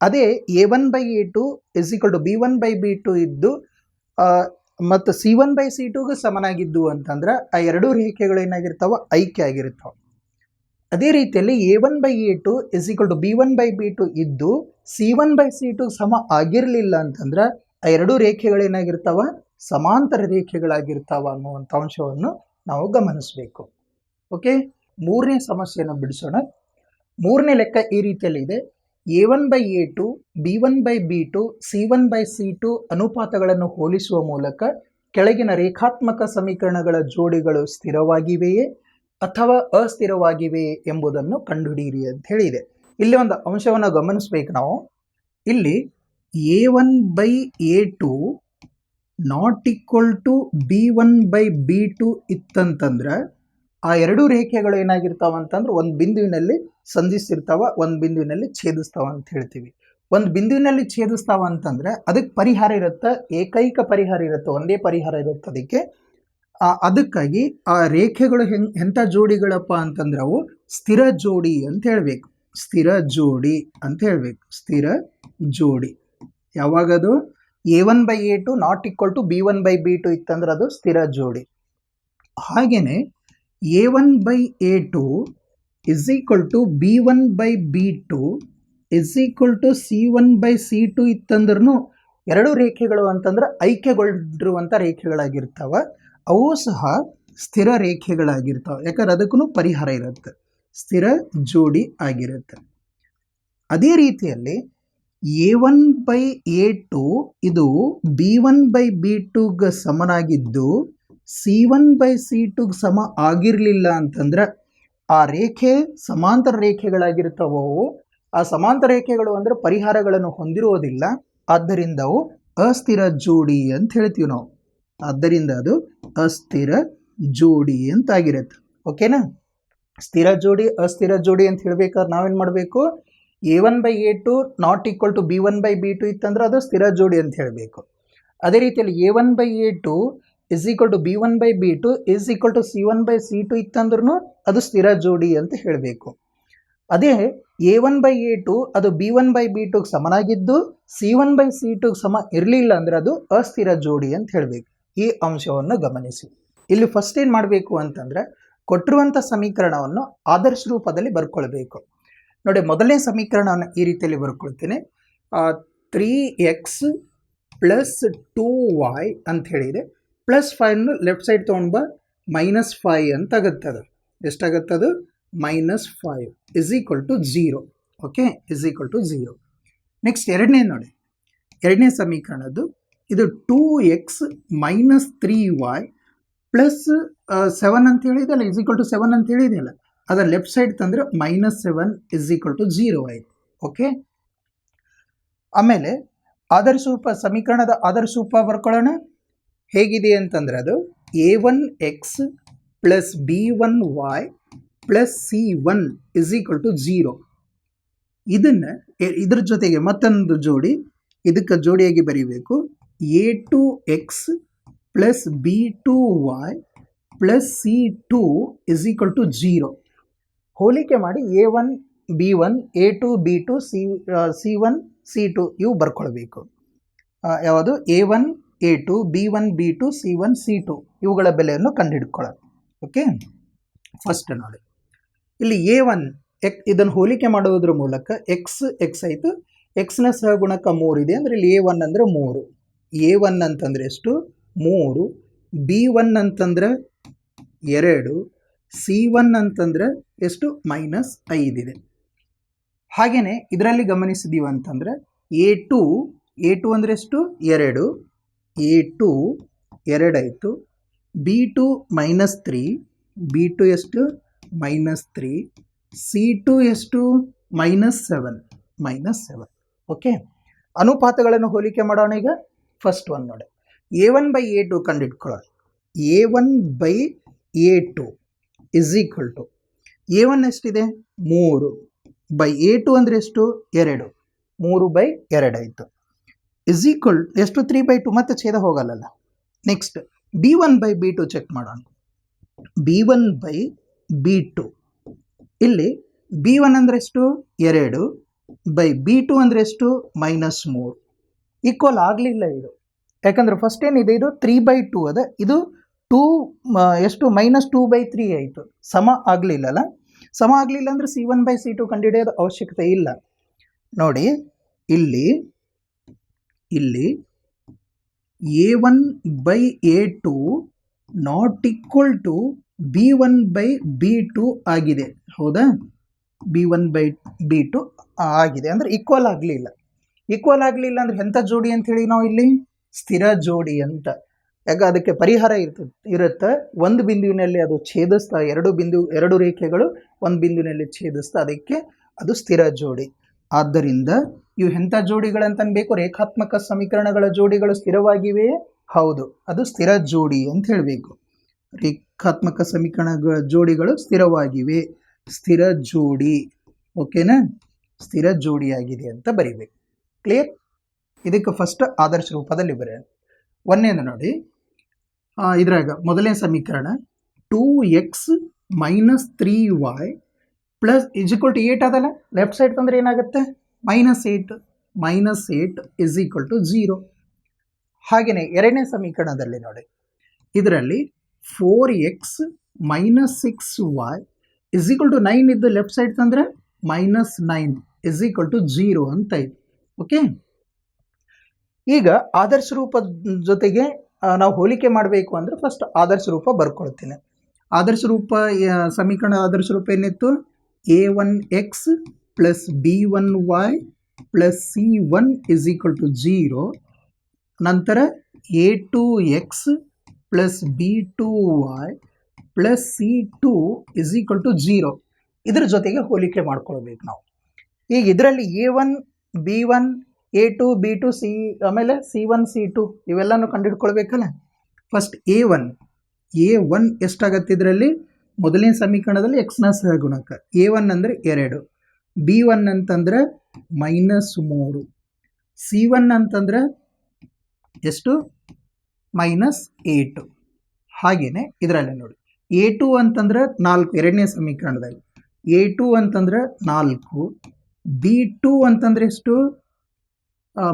ಅದೇ A1/A2 is equal to B1/B2 ಇದ್ದು ಮತ್ತು C1/C2ಗೆ ಸಮನಾಗಿದ್ದು ಅಂತಂದ್ರೆ ಆ ಎರಡು ರೇಖೆಗಳು ಏನಾಗಿರ್ತಾವ ಐಕ್ಯ ಆಗಿರ್ತಾವ. ಅದೇ ರೀತಿಯಲ್ಲಿ A1/A2 is equal to B1/B2 ಇದ್ದು C1/C2 ಸಮ ಆಗಿರಲಿಲ್ಲ ಅಂತಂದ್ರೆ ಆ ಎರಡು ರೇಖೆಗಳು ಏನಾಗಿರ್ತಾವ ಸಮಾಂತರ ರೇಖೆಗಳಾಗಿರ್ತಾವ ಅನ್ನುವಂಥ ಅಂಶವನ್ನು ನಾವು ಗಮನಿಸಬೇಕು. ಓಕೆ, ಮೂರನೇ ಸಮಸ್ಯೆಯನ್ನು ಬಿಡಿಸೋಣ. ಮೂರನೇ ಲೆಕ್ಕ ಈ ರೀತಿಯಲ್ಲಿ ಇದೆ. A1/A2 B1/B2 C1/C2 ಅನುಪಾತಗಳನ್ನು ಹೋಲಿಸುವ ಮೂಲಕ ಕೆಳಗಿನ ರೇಖಾತ್ಮಕ ಸಮೀಕರಣಗಳ ಜೋಡಿಗಳು ಸ್ಥಿರವಾಗಿವೆಯೇ ಅಥವಾ ಅಸ್ಥಿರವಾಗಿವೆಯೇ ಎಂಬುದನ್ನು ಕಂಡುಹಿಡಿಯಿರಿ ಅಂತ ಹೇಳಿದೆ. ಇಲ್ಲಿ ಒಂದು ಅಂಶವನ್ನು ಗಮನಿಸಬೇಕು ನಾವು. ಇಲ್ಲಿ A1/A2 not equal to B1/B2 ಇತ್ತಂತಂದ್ರೆ ಆ ಎರಡು ರೇಖೆಗಳು ಏನಾಗಿರ್ತಾವ ಅಂತಂದ್ರೆ ಒಂದು ಬಿಂದುವಿನಲ್ಲಿ ಸಂಧಿಸಿರ್ತಾವ, ಒಂದು ಬಿಂದುವಿನಲ್ಲಿ ಛೇದಿಸ್ತಾವ ಅಂತ ಹೇಳ್ತೀವಿ. ಒಂದು ಬಿಂದುವಿನಲ್ಲಿ ಛೇದಿಸ್ತಾವ ಅಂತಂದ್ರೆ ಅದಕ್ಕೆ ಪರಿಹಾರ ಇರುತ್ತೆ, ಏಕೈಕ ಪರಿಹಾರ ಇರುತ್ತೆ, ಒಂದೇ ಪರಿಹಾರ ಇರುತ್ತೆ ಅದಕ್ಕೆ. ಅದಕ್ಕಾಗಿ ಆ ರೇಖೆಗಳು ಎಂಥ ಜೋಡಿಗಳಪ್ಪ ಅಂತಂದ್ರೆ ಅವು ಸ್ಥಿರ ಜೋಡಿ ಅಂತ ಹೇಳ್ಬೇಕು. ಸ್ಥಿರ ಜೋಡಿ ಅಂತ ಹೇಳ್ಬೇಕು. ಸ್ಥಿರ ಜೋಡಿ ಯಾವಾಗದು A1/A2 not equal to B1/B2 ಇತ್ತಂದ್ರೆ ಅದು ಸ್ಥಿರ ಜೋಡಿ. ಹಾಗೇನೆ A1/A2 is equal to B1/B2 is equal to C1/C2 ಇತ್ತಂದ್ರೂ ಎರಡು ರೇಖೆಗಳು ಅಂತಂದ್ರೆ ಐಕ್ಯಗೊಂಡಿರುವಂಥ ರೇಖೆಗಳಾಗಿರ್ತಾವ. ಅವು ಸಹ ಸ್ಥಿರ ರೇಖೆಗಳಾಗಿರ್ತಾವೆ, ಯಾಕಂದ್ರೆ ಅದಕ್ಕೂ ಪರಿಹಾರ ಇರುತ್ತೆ, ಸ್ಥಿರ ಜೋಡಿ ಆಗಿರುತ್ತೆ. ಅದೇ ರೀತಿಯಲ್ಲಿ A1/A2 ಇದು B1/B2ಗೆ ಸಮನಾಗಿದ್ದು C1/C2ಗೆ ಸಮ ಆಗಿರಲಿಲ್ಲ ಅಂತಂದ್ರೆ ಆ ರೇಖೆ ಸಮಾಂತರ ರೇಖೆಗಳಾಗಿರ್ತಾವೋ ಆ ಸಮಾಂತರ ರೇಖೆಗಳು ಅಂದರೆ ಪರಿಹಾರಗಳನ್ನು ಹೊಂದಿರುವುದಿಲ್ಲ, ಆದ್ದರಿಂದ ಅವು ಅಸ್ಥಿರ ಜೋಡಿ ಅಂತ ಹೇಳ್ತೀವಿ ನಾವು. ಆದ್ದರಿಂದ ಅದು ಅಸ್ಥಿರ ಜೋಡಿ ಅಂತಾಗಿರುತ್ತೆ. ಓಕೆನಾ? ಸ್ಥಿರ ಜೋಡಿ ಅಸ್ಥಿರ ಜೋಡಿ ಅಂತ ಹೇಳ್ಬೇಕಾದ್ರೆ ನಾವೇನು ಮಾಡಬೇಕು, A1/A2 not equal to B1/B2 ಇತ್ತಂದ್ರೆ ಅದು ಸ್ಥಿರ ಜೋಡಿ ಅಂತ ಹೇಳಬೇಕು. ಅದೇ ರೀತಿಯಲ್ಲಿ A1/A2 is equal to B1/B2 is equal to C1/C2 ಇತ್ತಂದ್ರೂ ಅದು ಸ್ಥಿರ ಜೋಡಿ ಅಂತ ಹೇಳಬೇಕು. ಅದೇ A1/A2 ಅದು B1/B2ಗೆ ಸಮನಾಗಿದ್ದು C1/C2ಗೆ ಸಮ ಇರಲಿಲ್ಲ ಅಂದರೆ ಅದು ಅಸ್ಥಿರ ಜೋಡಿ ಅಂತ ಹೇಳಬೇಕು. ಈ ಅಂಶವನ್ನು ಗಮನಿಸಿ. ಇಲ್ಲಿ ಫಸ್ಟ್ ಏನು ಮಾಡಬೇಕು ಅಂತಂದರೆ ಕೊಟ್ಟಿರುವಂಥ ಸಮೀಕರಣವನ್ನು ಆದರ್ಶ ರೂಪದಲ್ಲಿ ಬರ್ಕೊಳ್ಬೇಕು. ನೋಡಿ, ಮೊದಲನೇ ಸಮೀಕರಣವನ್ನು ಈ ರೀತಿಯಲ್ಲಿ ಬರ್ಕೊಳ್ತೀನಿ. 3x + 2y ಅಂತ ಹೇಳಿದೆ. +5 ಲೆಫ್ಟ್ ಸೈಡ್ ತೊಗೊಂಡು -5 ಅಂತ ಆಗುತ್ತದು. ಎಷ್ಟಾಗುತ್ತದು -5 is equal to 0. Okay, is equal to 0. Next ಎರಡನೇ ನೋಡಿ, ಎರಡನೇ ಸಮೀಕರಣದ್ದು ಇದು 2x ಮೈನಸ್ 3y ಪ್ಲಸ್ 7 ಅಂತ ಹೇಳಿದೆಯಲ್ಲ, ಇಸ್ ಈಕ್ವಲ್ ಟು 7 ಅಂತ ಹೇಳಿದೆಯಲ್ಲ, ಅದರ ಲೆಫ್ಟ್ ಸೈಡ್ ತಂದರೆ -7 ಇಸ್ ಈಕ್ವಲ್ ಟು 0 ಆಯಿತು. ಓಕೆ, ಆಮೇಲೆ ಆದರ್ಶ ರೂಪ, ಸಮೀಕರಣದ ಆದರ್ಶ ರೂಪ ಬರ್ಕೊಳ್ಳೋಣ. ಹೇಗಿದೆ ಅಂತಂದರೆ ಅದು a1x plus b1y plus c1 is equal to 0. ಇದನ್ನು ಇದ್ರ ಜೊತೆಗೆ ಮತ್ತೊಂದು ಜೋಡಿ, ಇದಕ್ಕೆ ಜೋಡಿಯಾಗಿ ಬರೀಬೇಕು, a2x plus b2y plus c2 is equal to 0. ಹೋಲಿಕೆ ಮಾಡಿ a1 b1 a2 b2 c1 c2 ಇವು ಬರ್ಕೊಳ್ಬೇಕು. ಯಾವುದು a1 a2 b1 b2 c1 c2 ಇವುಗಳ ಬೆಲೆಯನ್ನು ಕಂಡುಹಿಡ್ಕೊಳ್ಳೋದು. ಓಕೆ, ಫಸ್ಟ್ ನೋಡಿ, ಇಲ್ಲಿ a1 ಇದನ್ನು ಹೋಲಿಕೆ ಮಾಡುವುದರ ಮೂಲಕ ಎಕ್ಸ್ ಆಯಿತು, ಎಕ್ಸ್ನ ಸಹಗುಣಕ 3 ಇದೆ ಅಂದರೆ ಇಲ್ಲಿ a1 ಅಂದರೆ 3. a1 ಅಂತಂದರೆ ಎಷ್ಟು? 3. b1 ಅಂತಂದ್ರೆ 2. c1 ಅಂತಂದ್ರೆ ಎಷ್ಟು? -5 ಇದೆ. ಹಾಗೆಯೇ ಇದರಲ್ಲಿ ಗಮನಿಸಿದೀವಿ ಅಂತಂದರೆ a2 ಅಂದರೆ ಎಷ್ಟು? 2. a2 2 ಆಯಿತು. b2 -3, b2 ಎಷ್ಟು? -3. c2 ಎಷ್ಟು? -7. ಓಕೆ, ಅನುಪಾತಗಳನ್ನು ಹೋಲಿಕೆ ಮಾಡೋಣ. ಈಗ ಫಸ್ಟ್ ಒನ್ ನೋಡಿ, a1/a2 ಕಂಡುಹಿಡ್ಕೊಳ್ಳೋಣ. a1/a2 is equal to a1 ಎಷ್ಟಿದೆ? 3/a2 ಅಂದರೆ ಎಷ್ಟು? 2. 3/2 ಆಯಿತು. ಇಸ್ ಈಕ್ವಲ್ ಎಷ್ಟು? 3/2. ಮತ್ತೆ ಛೇದ ಹೋಗಲ್ಲ. ನೆಕ್ಸ್ಟ್ b1/b2 ಚೆಕ್ ಮಾಡೋಣ. b1/b2 ಇಲ್ಲಿ b1 ಅಂದರೆ ಎಷ್ಟು? 2/b2 ಅಂದರೆ ಎಷ್ಟು? -3. ಈಕ್ವಲ್ ಆಗಲಿಲ್ಲ ಇದು, ಯಾಕಂದರೆ ಫಸ್ಟ್ ಏನಿದೆ, ಇದು 3/2 ಅದ, ಇದು 2 ಎಷ್ಟು? -2/3 ಆಯಿತು. ಸಮ ಆಗಲಿಲ್ಲಲ್ಲ. ಸಮ ಆಗಲಿಲ್ಲ ಅಂದರೆ c1/c2 ಕಂಡುಹಿಡಿಯೋದು ಅವಶ್ಯಕತೆ ಇಲ್ಲ. ನೋಡಿ, ಇಲ್ಲಿ a1/a2 not equal to b1/b2 ಆಗಿದೆ. ಹೌದಾ? b1/b2 ಆಗಿದೆ ಅಂದರೆ ಈಕ್ವಲ್ ಆಗಲಿಲ್ಲ. ಈಕ್ವಲ್ ಆಗಲಿಲ್ಲ ಅಂದರೆ ಎಂಥ ಜೋಡಿ ಅಂಥೇಳಿ ನಾವು ಇಲ್ಲಿ ಸ್ಥಿರ ಜೋಡಿ ಅಂತ. ಯಾಕೆ ಅದಕ್ಕೆ ಪರಿಹಾರ ಇರುತ್ತೆ. ಒಂದು ಬಿಂದುವಿನಲ್ಲಿ ಅದು ಛೇದಿಸ್ತಾ, ಎರಡು ರೇಖೆಗಳು ಒಂದು ಬಿಂದುವಿನಲ್ಲಿ ಛೇದಿಸ್ತಾ, ಅದಕ್ಕೆ ಅದು ಸ್ಥಿರ ಜೋಡಿ. ಆದ್ದರಿಂದ ಇವು ಎಂಥ ಜೋಡಿಗಳಂತನ್ಬೇಕು? ರೇಖಾತ್ಮಕ ಸಮೀಕರಣಗಳ ಜೋಡಿಗಳು ಸ್ಥಿರವಾಗಿವೆ. ಹೌದು, ಅದು ಸ್ಥಿರ ಜೋಡಿ ಅಂತ ಹೇಳಬೇಕು. ರೇಖಾತ್ಮಕ ಸಮೀಕರಣಗಳ ಜೋಡಿಗಳು ಸ್ಥಿರವಾಗಿವೆ, ಸ್ಥಿರ ಜೋಡಿ. ಓಕೆನಾ? ಸ್ಥಿರ ಜೋಡಿಯಾಗಿದೆ ಅಂತ ಬರಿಬೇಕು. ಕ್ಲಿಯರ್? ಇದಕ್ಕೆ ಫಸ್ಟ್ ಆದರ್ಶ ರೂಪದಲ್ಲಿ ಬರೆಯೋಣ. ಒಂದೇನು ನೋಡಿ, ಇದ್ರಾಗ ಮೊದಲನೇ ಸಮೀಕರಣ 2x - 3y plus is equal to 8 ಅದಲ್ಲ. ಲೆಫ್ಟ್ ಸೈಡ್ ತಂದರೆ ಏನಾಗುತ್ತೆ? -8 ಇಸ್ ಈಕ್ವಲ್ ಟು 0. ಹಾಗೆಯೇ ಎರಡನೇ ಸಮೀಕರಣದಲ್ಲಿ ನೋಡಿ, ಇದರಲ್ಲಿ 4x - 6y is equal to 9 ಇದ್ದು ಲೆಫ್ಟ್ ಸೈಡ್ ತಂದರೆ -9 ಇಸ್ ಈಕ್ವಲ್ ಟು 0 ಅಂತ ಇದೆ. ಓಕೆ, ಈಗ ಆದರ್ಶ ರೂಪದ ಜೊತೆಗೆ ನಾವು ಹೋಲಿಕೆ ಮಾಡಬೇಕು ಅಂದರೆ ಫಸ್ಟ್ ಆದರ್ಶ ರೂಪ ಬರ್ಕೊಳ್ತೀನಿ. ಆದರ್ಶ ರೂಪ ಸಮೀಕರಣ ಆದರ್ಶ ರೂಪ ಏನಿತ್ತು? a1x plus b1y plus c1 is equal to 0. ನಂತರ a2x plus b2y plus c2 is equal to 0. ಇದ್ರ ಜೊತೆಗೆ ಹೋಲಿಕೆ ಮಾಡ್ಕೊಳ್ಬೇಕು ನಾವು. ಈಗ ಇದರಲ್ಲಿ a1 b1 a2 b2 ಆಮೇಲೆ c1 c2 ಇವೆಲ್ಲನೂ ಕಂಡುಹಿಡ್ಕೊಳ್ಬೇಕಲ್ಲ. ಫಸ್ಟ್ a1 ಎಷ್ಟಾಗತ್ತೆ? ಇದರಲ್ಲಿ ಮೊದಲನೇ ಸಮೀಕರಣದಲ್ಲಿ ಎಕ್ಸ್ನ ಸಹಗುಣಕ a1 ಅಂದರೆ 2, b1 ಅಂತಂದ್ರೆ -3, c1 ಅಂತಂದ್ರೆ ಎಷ್ಟು? -8. ಹಾಗೆಯೇ ಇದರಲ್ಲಿ ನೋಡಿ a2 ಅಂತಂದ್ರೆ 4, ಎರಡನೇ ಸಮೀಕರಣದಲ್ಲಿ a2 ಅಂತಂದ್ರೆ 4, b2 ಅಂತಂದ್ರೆ ಎಷ್ಟು?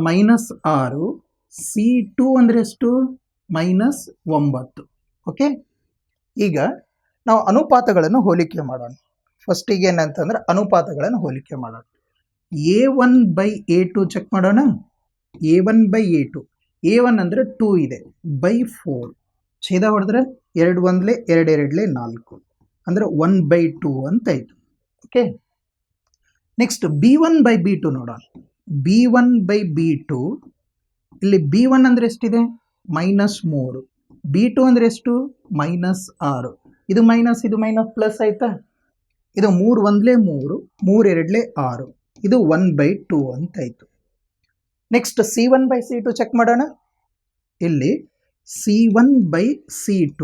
-6, c2 ಅಂದರೆ ಎಷ್ಟು? -9. ಓಕೆ, ಈಗ ನಾವು ಅನುಪಾತಗಳನ್ನು ಹೋಲಿಕೆ ಮಾಡೋಣ. ಫಸ್ಟಿಗೆ ಏನಂತಂದ್ರೆ ಅನುಪಾತಗಳನ್ನು ಹೋಲಿಕೆ ಮಾಡೋಣ. a1/a2 ಚೆಕ್ ಮಾಡೋಣ. a1/a2 a1 ಅಂದರೆ 2 ಇದೆ /4 ಛೇದ ಹೊಡೆದ್ರೆ 2 1 2 2 4. ಅಂದರೆ 1/2 ಅಂತಾಯಿತು. ಓಕೆ, ನೆಕ್ಸ್ಟ್ B1/B2 ನೋಡೋಣ. B1/B2 ಇಲ್ಲಿ B1 ಅಂದರೆ ಎಷ್ಟಿದೆ? -3. B2 ಅಂದರೆ ಎಷ್ಟು? -6. ಇದು ಮೈನಸ್ ಇದು ಮೈನಸ್ ಪ್ಲಸ್ ಆಯ್ತಾ? ಇದು 3 1 3, 3 2 6, ಇದು 1/2 ಅಂತಾಯಿತು. ನೆಕ್ಸ್ಟ್ C1/C2 ಚೆಕ್ ಮಾಡೋಣ. ಇಲ್ಲಿ C1/C2,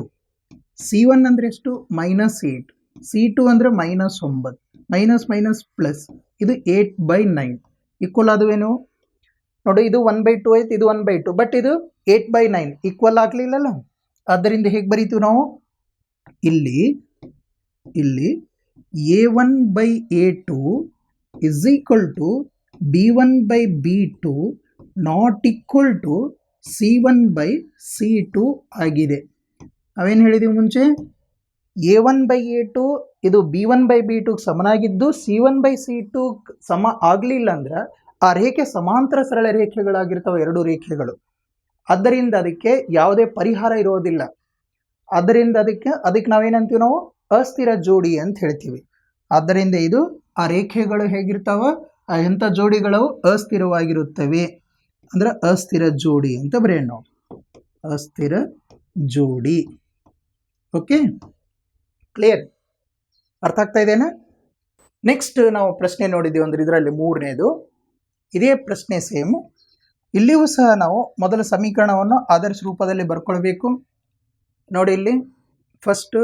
C1 ಅಂದರೆ ಎಷ್ಟು? -8, C2 ಅಂದರೆ -9, ಮೈನಸ್ ಮೈನಸ್ ಪ್ಲಸ್, ಇದು 8/9 ಈಕ್ವಲ್ ಆದವೇನು ನೋಡಿ. ಇದು 1/2 ಆಯ್ತು, ಇದು 1/2, ಬಟ್ ಇದು 8/9 ಈಕ್ವಲ್ ಆಗಲಿಲ್ಲಲ್ಲ. ಆದ್ದರಿಂದ ಹೇಗೆ ಬರೀತೀವಿ ನಾವು? ಇಲ್ಲಿ A1/A2 is equal to B1/B2 not equal to C1/C2 ಆಗಿದೆ. ನಾವೇನು ಹೇಳಿದೀವಿ ಮುಂಚೆ? A1/A2 ಇದು B1/B2 ಸಮನಾಗಿದ್ದು C1/C2 ಸಮ ಆಗಲಿಲ್ಲ ಅಂದ್ರೆ ಆ ರೇಖೆ ಸಮಾಂತರ ಸರಳ ರೇಖೆಗಳಾಗಿರ್ತವೆ, ಎರಡು ರೇಖೆಗಳು. ಆದ್ದರಿಂದ ಅದಕ್ಕೆ ಯಾವುದೇ ಪರಿಹಾರ ಇರೋದಿಲ್ಲ. ಆದ್ದರಿಂದ ಅದಕ್ಕೆ ನಾವೇನಂತೀವಿ? ನಾವು ಅಸ್ಥಿರ ಜೋಡಿ ಅಂತ ಹೇಳ್ತೀವಿ. ಆದ್ದರಿಂದ ಇದು ಆ ರೇಖೆಗಳು ಹೇಗಿರ್ತಾವ? ಎಂಥ ಜೋಡಿಗಳು ಅಸ್ಥಿರವಾಗಿರುತ್ತವೆ ಅಂದ್ರೆ ಅಸ್ಥಿರ ಜೋಡಿ ಅಂತ ಬರೆಯೋಣ ನಾವು. ಅಸ್ಥಿರ ಜೋಡಿ. Okay, clear? ಅರ್ಥ ಆಗ್ತಾ ಇದೆನಾ? ನೆಕ್ಸ್ಟ್ ನಾವು ಪ್ರಶ್ನೆ ನೋಡಿದ್ದೀವಿ ಅಂದ್ರೆ ಇದರಲ್ಲಿ ಮೂರನೇದು ಇದೇ ಪ್ರಶ್ನೆ ಸೇಮ್. ಇಲ್ಲಿಯೂ ಸಹ ನಾವು ಮೊದಲ ಸಮೀಕರಣವನ್ನು ಆದರ್ಶ ರೂಪದಲ್ಲಿ ಬರ್ಕೊಳ್ಬೇಕು. ನೋಡಿ, ಇಲ್ಲಿ first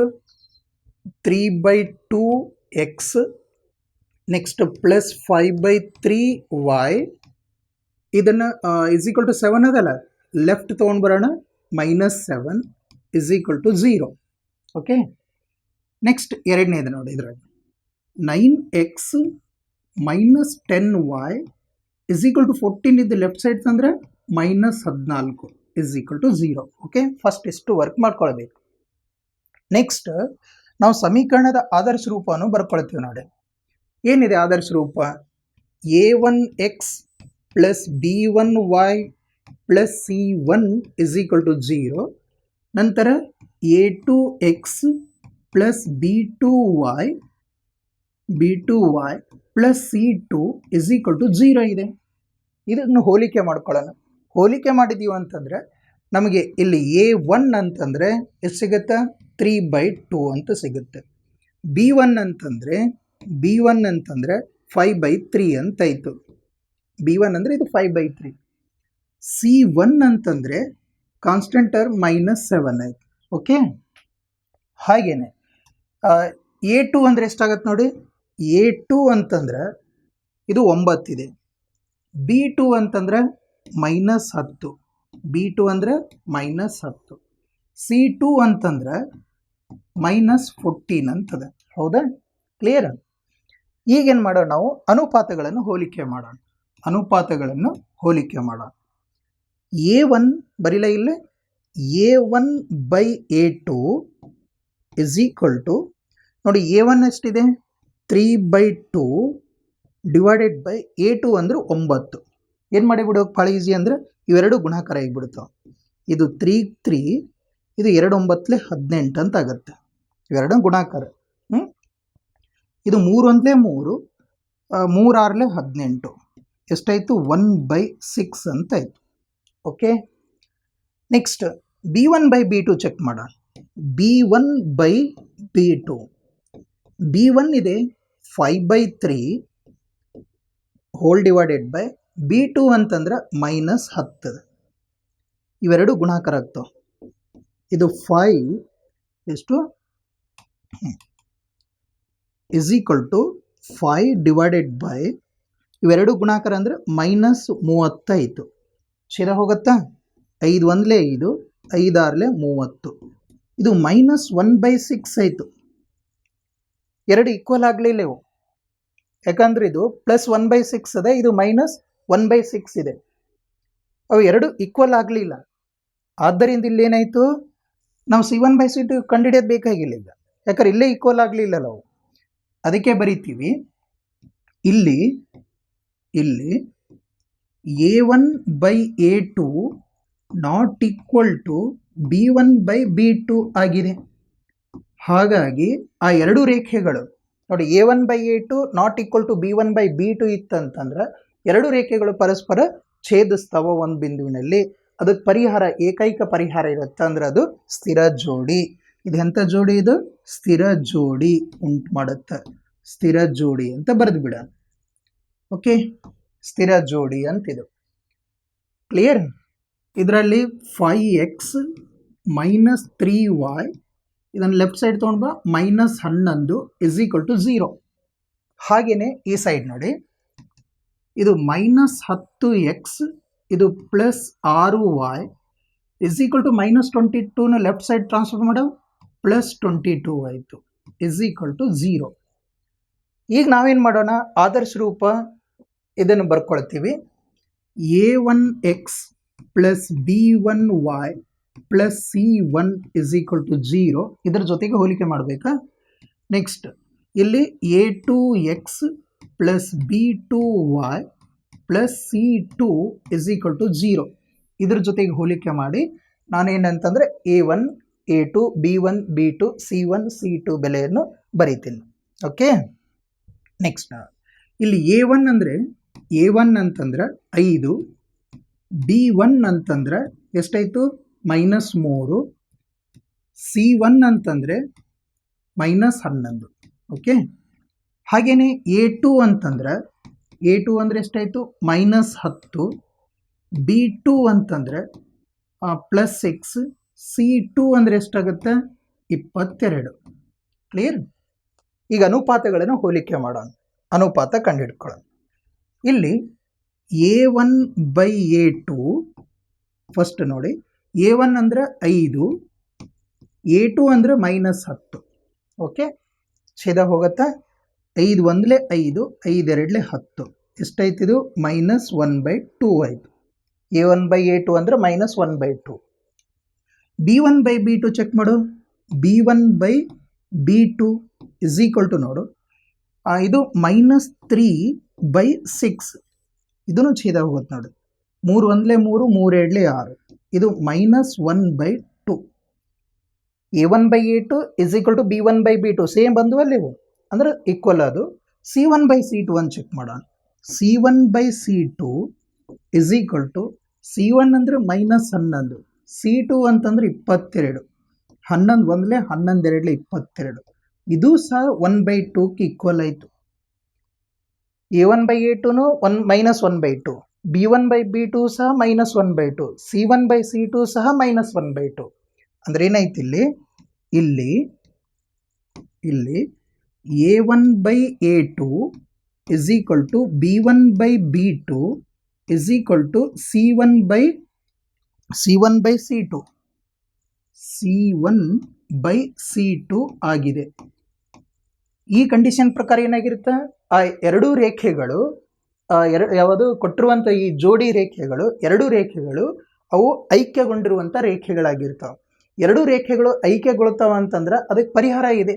3/2x next plus 5/3y ಇದನ್ನು ಇಸ್ ಈಕ್ವಲ್ ಟು 7 ಅದಲ್ಲ, ಲೆಫ್ಟ್ ತೊಗೊಂಡು ಬರೋಣ. -7 is equal to 0. Okay, next ಎರಡನೇದು ನೋಡಿ. ಇದರಲ್ಲಿ 9x - 10y is equal to 14 ಇದು ಲೆಫ್ಟ್ ಸೈಡ್ ಅಂದರೆ -14 is equal to 0. Okay, first ಇಷ್ಟು ವರ್ಕ್ ಮಾಡ್ಕೊಳ್ಬೇಕು. ನೆಕ್ಸ್ಟ್ ನಾವು ಸಮೀಕರಣದ ಆದರ್ಶ ರೂಪವನ್ನು ಬರ್ಕೊಳ್ತೀವಿ ನೋಡಿ. ಏನಿದೆ ಆದರ್ಶ ರೂಪ? A1x plus B1y plus C1 is equal to 0. ನಂತರ A2x plus B2y plus C2 is equal to 0 ಇದೆ. ಇದನ್ನು ಹೋಲಿಕೆ ಮಾಡ್ಕೊಳ್ಳೋಣ. ಹೋಲಿಕೆ ಮಾಡಿದ್ದೀವಿ ಅಂತಂದರೆ ನಮಗೆ ಇಲ್ಲಿ A1 ಅಂತಂದರೆ ಎಷ್ಟು ಸಿಗುತ್ತೆ? 3/2 ಅಂತ ಸಿಗುತ್ತೆ. B1 ಅಂತಂದರೆ 5/3 ಅಂತಾಯಿತು. B1 ಅಂದರೆ ಇದು 5/3. C1 ಅಂತಂದರೆ ಕಾನ್ಸ್ಟೆಂಟ್ ಟರ್ಮ್ -7 ಆಯಿತು. ಓಕೆ, ಹಾಗೇನೆ A2 ಅಂದರೆ ಎಷ್ಟಾಗತ್ತೆ ನೋಡಿ. A2 ಅಂತಂದ್ರೆ ಇದು 9 ಇದೆ. B2 ಅಂತಂದ್ರೆ -10, B2 ಅಂದರೆ -10. C2 ಅಂತಂದ್ರೆ -14 ಅಂತದೆ. ಹೌದಾ? ಕ್ಲಿಯರ್? ಈಗೇನು ಮಾಡೋಣ? ನಾವು ಅನುಪಾತಗಳನ್ನು ಹೋಲಿಕೆ ಮಾಡೋಣ. A1 ಬರೀಲ ಇಲ್ಲ, A1/A2 ಇಸ್ ಈಕ್ವಲ್ ಟು ನೋಡಿ. A1 ಎಷ್ಟಿದೆ? 3/2 ಡಿವೈಡೆಡ್ ಬೈ A2 ಅಂದರೆ 9. ಏನು ಮಾಡಿಬಿಡು ಭಾಳ ಈಸಿ ಅಂದರೆ ಇವೆರಡು ಗುಣಾಕಾರ ಆಗಿಬಿಡ್ತಾವೆ. ಇದು 3 ಇದು 2 9 18 ಅಂತ ಆಗುತ್ತೆ. ಇವೆರಡು ಗುಣಾಕಾರ. ಇದು 3 1 3, 3 6 18 ಎಷ್ಟಾಯಿತು? 1/6 ಅಂತ ಆಯಿತು. ಓಕೆ, ನೆಕ್ಸ್ಟ್ B1/B2 ಚೆಕ್ ಮಾಡೋಣ. B1 ಇದೆ 5/3 ಹೋಲ್ ಡಿವೈಡೆಡ್ ಬೈ B2 ಅಂತಂದ್ರೆ -10. ಇವೆರಡು ಗುಣಾಕಾರ ಆಗ್ತಾವೆ. ಇದು 5 ಎಷ್ಟು is equal to 5 divided by ಇವೆರಡು ಗುಣಾಕಾರ ಅಂದರೆ -30 ಆಯಿತು. ಶಿರ ಹೋಗುತ್ತಾ? 5 1 5, 5 6 30. ಇದು -1/6 ಆಯಿತು. ಎರಡು ಈಕ್ವಲ್ ಆಗಲಿಲ್ಲ ಇವು, ಯಾಕಂದ್ರೆ ಇದು +1/6 ಇದೆ, ಇದು -1/6 ಇದೆ. ಅವು ಎರಡು ಈಕ್ವಲ್ ಆಗಲಿಲ್ಲ. ಆದ್ದರಿಂದ ಇಲ್ಲಿ ಏನಾಯಿತು? ನಾವು C1/C2 ಕಂಡುಹಿಡಿಯೋದು ಬೇಕಾಗಿಲ್ಲ ಈಗ, ಯಾಕಂದ್ರೆ ಇಲ್ಲೇ ಈಕ್ವಲ್ ಆಗಲಿಲ್ಲ ಅವು. ಅದಕ್ಕೆ ಬರಿತೀವಿ ಇಲ್ಲಿ A1/A2 not equal to B1/B2 ಆಗಿದೆ. ಹಾಗಾಗಿ ಆ ಎರಡು ರೇಖೆಗಳು ನೋಡಿ A1/A2 not equal to B1/B2 ಇತ್ತಂತಂದ್ರೆ ಎರಡು ರೇಖೆಗಳು ಪರಸ್ಪರ ಛೇದಿಸ್ತಾವ ಒಂದು ಬಿಂದುವಿನಲ್ಲಿ. ಅದಕ್ಕೆ ಪರಿಹಾರ ಏಕೈಕ ಪರಿಹಾರ ಇರುತ್ತೆ ಅಂದ್ರೆ ಅದು ಸ್ಥಿರ ಜೋಡಿ. ಇದು ಎಂಥ ಜೋಡಿ? ಇದು ಸ್ಥಿರ ಜೋಡಿ ಉಂಟು ಮಾಡುತ್ತೆ. ಸ್ಥಿರ ಜೋಡಿ ಅಂತ ಬರೆದು ಬಿಡ. ಓಕೆ, ಸ್ಥಿರ ಜೋಡಿ ಅಂತಿದು. ಕ್ಲಿಯರ್? ಇದರಲ್ಲಿ 5x ಮೈನಸ್ 3y ಇದನ್ನು ಲೆಫ್ಟ್ ಸೈಡ್ ತೊಗೊಂಡ್ಬಾ -11 = 0. ಹಾಗೆಯೇ ಈ ಸೈಡ್ ನೋಡಿ, ಇದು -10x ಇದು +6y = -22ನ ಲೆಫ್ಟ್ ಸೈಡ್ ಟ್ರಾನ್ಸ್ಫರ್ ಮಾಡೋ +22 ಆಯಿತು = 0. ಈಗ ನಾವೇನು ಮಾಡೋಣ? ಆದರ್ಶ ರೂಪ ಇದನ್ನು ಬರ್ಕೊಳ್ತೀವಿ. A1x + B1y + C1 = 0. ಇದರ ಜೊತೆಗೆ ಹೋಲಿಕೆ ಮಾಡಬೇಕಾ? ನೆಕ್ಸ್ಟ್ ಇಲ್ಲಿ A2x + B2y + C2 = 0. ಇದ್ರ ಜೊತೆಗೆ ಹೋಲಿಕೆ ಮಾಡಿ ನಾನೇನಂತಂದರೆ A1 A2 B1 B2 C1 C2 ಬೆಲೆಯನ್ನು ಬರೀತೀನಿ. ಓಕೆ, ನೆಕ್ಸ್ಟ್ ಇಲ್ಲಿ A1 ಅಂತಂದ್ರೆ 5, B1 ಅಂತಂದ್ರೆ ಎಷ್ಟಾಯಿತು? -3, C1 ಅಂತಂದರೆ -11. ಓಕೆ, ಹಾಗೆಯೇ A2 ಅಂತಂದ್ರೆ ಎಷ್ಟಾಯಿತು? -10, B2 ಅಂತಂದರೆ +6, C2 ಅಂದರೆ ಎಷ್ಟಾಗುತ್ತೆ? 22. ಕ್ಲಿಯರ್? ಈಗ ಅನುಪಾತಗಳನ್ನು ಹೋಲಿಕೆ ಮಾಡೋಣ. ಅನುಪಾತ ಕಂಡುಹಿಡ್ಕೊಳ್ಳೋಣ. ಇಲ್ಲಿ A1/A2 ಫಸ್ಟ್ ನೋಡಿ. A1 ಅಂದರೆ 5, A2 ಅಂದರೆ -10. ಓಕೆ, ಛೇದ ಹೋಗುತ್ತಾ? 5 1 5, 5 2 10. ಎಷ್ಟಾಯ್ತಿದು? -1/2 ಆಯಿತು. A1/A2 ಅಂದರೆ -1/2. B1/B2 ಚೆಕ್ ಮಾಡು. B1/B2 = ನೋಡು, ಇದು -3/6. ಇದನ್ನು ಛೇದ ಹೋಗುತ್ತೆ ನೋಡಿ. 3 1 3, 3 2 6. ಇದು -1/2. A1/A2 = B1/B2 ಸೇಮ್ ಬಂದು ಅಲ್ಲಿವು ಅಂದ್ರೆ ಈಕ್ವಲ್. ಅದು C1/C2 ಅಂತ ಚೆಕ್ ಮಾಡೋಣ. C1/C2 = C1 ಅಂದರೆ -11, C2 ಅಂತಂದ್ರೆ 22. 11 1 11 2 22. ಇದು ಸಹ 1/2ಕ್ಕೆ ಈಕ್ವಲ್ ಆಯಿತು. A1/A2 -1/2, B1/B2 ಸಹ -1/2, C1/C2 ಸಹ -1/2. ಅಂದ್ರೆ ಏನಾಯ್ತು? ಇಲ್ಲಿ A1/A2 = B1/B2 = C1/C2 ಆಗಿದೆ. ಈ ಕಂಡೀಷನ್ ಪ್ರಕಾರ ಏನಾಗಿರುತ್ತೆ? ಆ ಎರಡೂ ರೇಖೆಗಳು ಯಾವುದು ಕೊಟ್ಟಿರುವಂಥ ಈ ಜೋಡಿ ರೇಖೆಗಳು, ಎರಡೂ ರೇಖೆಗಳು ಅವು ಐಕ್ಯಗೊಂಡಿರುವಂಥ ರೇಖೆಗಳಾಗಿರ್ತಾವೆ. ಎರಡೂ ರೇಖೆಗಳು ಐಕ್ಯಗೊಳ್ತಾವ ಅಂತಂದ್ರೆ ಅದಕ್ಕೆ ಪರಿಹಾರ ಇದೆ.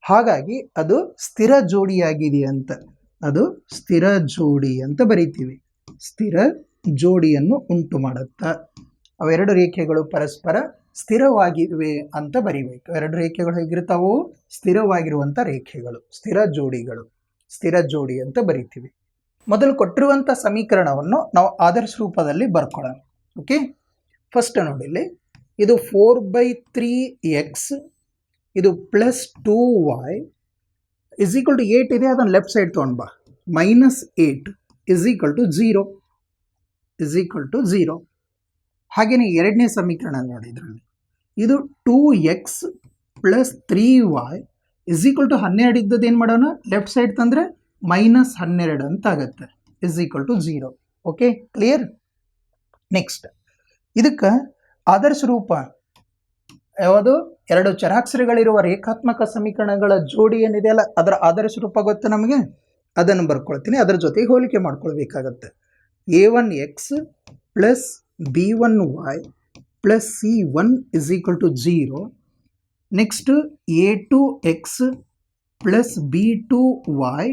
ಹಾಗಾಗಿ ಅದು ಸ್ಥಿರ ಜೋಡಿಯಾಗಿದೆ ಅಂತ, ಅದು ಸ್ಥಿರ ಜೋಡಿ ಅಂತ ಬರಿತೀವಿ. ಸ್ಥಿರ ಜೋಡಿಯನ್ನು ಉಂಟು ಮಾಡುತ್ತಾ ಅವೆರಡು ರೇಖೆಗಳು ಪರಸ್ಪರ ಸ್ಥಿರವಾಗಿವೆ ಅಂತ ಬರಿಬೇಕು. ಎರಡು ರೇಖೆಗಳು ಹೇಗಿರ್ತಾವು? ಸ್ಥಿರವಾಗಿರುವಂಥ ರೇಖೆಗಳು, ಸ್ಥಿರ ಜೋಡಿಗಳು, ಸ್ಥಿರ ಜೋಡಿ ಅಂತ ಬರಿತೀವಿ. ಮೊದಲು ಕೊಟ್ಟಿರುವಂಥ ಸಮೀಕರಣವನ್ನು ನಾವು ಆದರ್ಶ ರೂಪದಲ್ಲಿ ಬರ್ಕೊಳ್ಳೋಣ. ಓಕೆ, ಫಸ್ಟ್ ನೋಡಿ, ಇಲ್ಲಿ ಇದು 4/3x ಇದು +2y = 8 ಇದೆ. ಅದನ್ನು ಲೆಫ್ಟ್ ಸೈಡ್ ತೊಗೊಂಡ್ಬಾ. -8 = 0. ಹಾಗೆಯೇ ಎರಡನೇ ಸಮೀಕರಣ ನೋಡಿ. ಇದರಲ್ಲಿ ಇದು 2x + 3y = 12 ಇದ್ದದ್ದು ಏನು ಮಾಡೋಣ? ಲೆಫ್ಟ್ ಸೈಡ್ ತಂದರೆ -12 ಅಂತ ಆಗುತ್ತೆ = 0. Okay, clear? ನೆಕ್ಸ್ಟ್ ಇದಕ್ಕೆ ಆದರ್ಶ ರೂಪ ಯಾವುದು? ಎರಡು ಚರಾಕ್ಷರಗಳಿರುವ ರೇಖಾತ್ಮಕ ಸಮೀಕರಣಗಳ ಜೋಡಿ ಏನಿದೆಯಲ್ಲ ಅದರ ಆದರ್ಶ ರೂಪ ಗೊತ್ತು ನಮಗೆ. ಅದನ್ನು ಬರ್ಕೊಳ್ತೀನಿ, ಅದರ ಜೊತೆಗೆ ಹೋಲಿಕೆ ಮಾಡ್ಕೊಳ್ಬೇಕಾಗತ್ತೆ. A1x + B1y + C1 = 0. Next A2x + B2y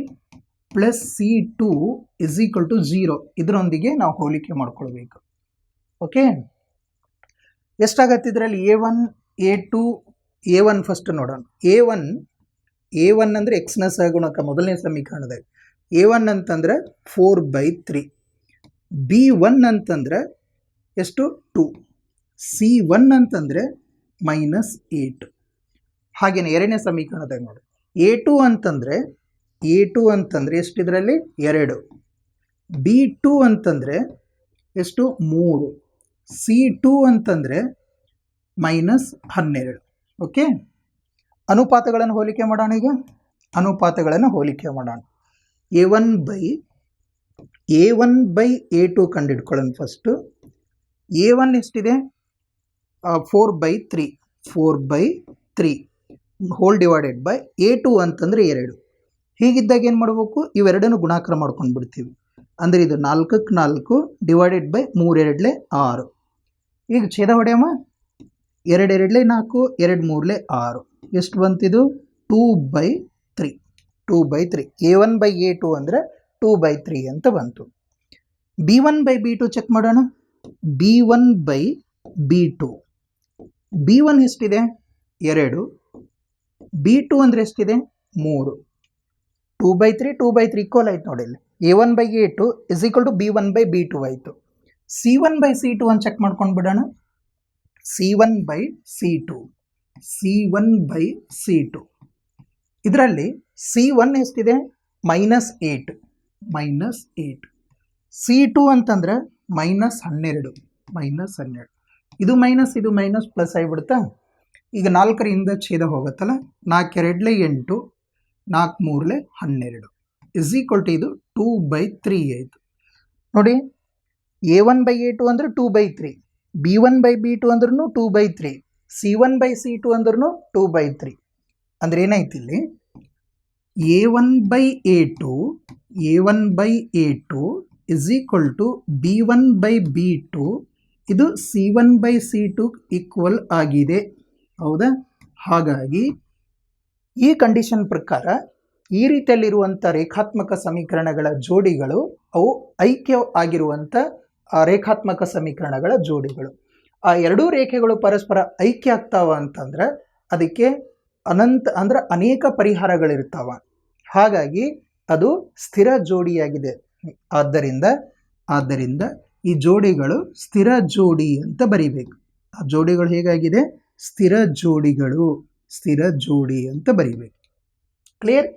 + C2 = 0. ಇದರೊಂದಿಗೆ ನಾವು ಹೋಲಿಕೆ ಮಾಡ್ಕೊಳ್ಬೇಕು. ಓಕೆ, ಎಷ್ಟಾಗತ್ತೆ ಇದರಲ್ಲಿ? A1 A2 A1 ಫಸ್ಟ್ ನೋಡೋಣ. A1 ಅಂದರೆ ಎಕ್ಸ್ನ ಸಹಗುಣಕ ಮೊದಲನೇ ಸಮೀಕರಣದಾಗ. A1 ಅಂತಂದ್ರೆ 4/3. B1 ಅಂತಂದ್ರೆ ಎಷ್ಟು 2. C1 ಅಂತಂದರೆ -8. ಹಾಗೆಯೇ ಎರಡನೇ ಸಮೀಕರಣದಾಗ ನೋಡಿ. A2 ಅಂತಂದರೆ ಎಷ್ಟಿದ್ರಲ್ಲಿ 2. B2 ಅಂತಂದರೆ ಎಷ್ಟು 3. C2 ಅಂತಂದರೆ -12. ಓಕೆ, ಅನುಪಾತಗಳನ್ನು ಹೋಲಿಕೆ ಮಾಡೋಣ. ಈಗ ಅನುಪಾತಗಳನ್ನು ಹೋಲಿಕೆ ಮಾಡೋಣ. A1/A2 ಕಂಡುಹಿಡ್ಕೊಳ್ಳೋಣ first. A1 ಎಷ್ಟಿದೆ 4/3 ಹೋಲ್ ಡಿವೈಡೆಡ್ ಬೈ A2 ಅಂತಂದರೆ 2. ಹೀಗಿದ್ದಾಗ ಏನು ಮಾಡಬೇಕು, ಇವೆರಡನ್ನು ಗುಣಾಕಾರ ಮಾಡ್ಕೊಂಡು ಬಿಡ್ತೀವಿ. ಅಂದರೆ ಇದು 4ಕ್ಕೆ 4 ಡಿವೈಡೆಡ್ ಬೈ 3 2 6. ಈಗ ಛೇದ ಹೊಡೆಯಮ್ಮ. 2 2 4 2 3 6. ಎಷ್ಟು ಬಂತಿದು 2/3. A1/A2 ಅಂದರೆ 2/3 ಅಂತ ಬಂತು. B1/B2 ಚೆಕ್ ಮಾಡೋಣ. B1 ಎಷ್ಟಿದೆ 2. B2 ಅಂದರೆ ಎಷ್ಟಿದೆ 3. 2/3 ಈಕ್ವಲ್ ಆಯ್ತು ನೋಡಿ. ಇಲ್ಲಿ A1/A2 = B1/B2 ಆಯಿತು. C1/C2 ಅಂತ ಚೆಕ್ ಮಾಡ್ಕೊಂಡು ಬಿಡೋಣ. C1/C2 ಇದರಲ್ಲಿ C1 ಎಷ್ಟಿದೆ -8. C2 ಅಂತಂದ್ರೆ -12. ಇದು ಮೈನಸ್ ಪ್ಲಸ್ ಆಗಿಬಿಡುತ್ತಾ. ಈಗ 4ರಿಂದ ಛೇದ ಹೋಗುತ್ತಲ್ಲ. 4 2 8 4 3 12 = ಇದು 2/3 ಆಯಿತು ನೋಡಿ. A1/A2 ಅಂದ್ರೆ 2/3. B1/B2 ಅಂದ್ರೂ 2/3. C1/C2 ಅಂದ್ರೂ 2/3. ಅಂದ್ರೆ ಏನಾಯ್ತು ಇಲ್ಲಿ A1/A2 = B1/B2. ಇದು C1/C2 ಈಕ್ವಲ್ ಆಗಿದೆ. ಹೌದಾ? ಹಾಗಾಗಿ ಈ ಕಂಡೀಷನ್ ಪ್ರಕಾರ ಈ ರೀತಿಯಲ್ಲಿರುವಂಥ ರೇಖಾತ್ಮಕ ಸಮೀಕರಣಗಳ ಜೋಡಿಗಳು ಅವು ಐಕ್ಯ ಆಗಿರುವಂಥ ರೇಖಾತ್ಮಕ ಸಮೀಕರಣಗಳ ಜೋಡಿಗಳು. ಆ ಎರಡೂ ರೇಖೆಗಳು ಪರಸ್ಪರ ಐಕ್ಯ ಆಗ್ತಾವ ಅಂತಂದ್ರೆ ಅದಕ್ಕೆ ಅನೇಕ ಪರಿಹಾರಗಳಿರ್ತಾವ. ಹಾಗಾಗಿ ಅದು ಸ್ಥಿರ ಜೋಡಿಯಾಗಿದೆ. ಆದ್ದರಿಂದ ಈ ಜೋಡಿಗಳು ಸ್ಥಿರ ಜೋಡಿ ಅಂತ ಬರಿಬೇಕು. ಆ ಜೋಡಿಗಳು ಹೇಗಾಗಿದೆ ಸ್ಥಿರ ಜೋಡಿ ಅಂತ ಬರಿಬೇಕು. ಕ್ಲಿಯರ್?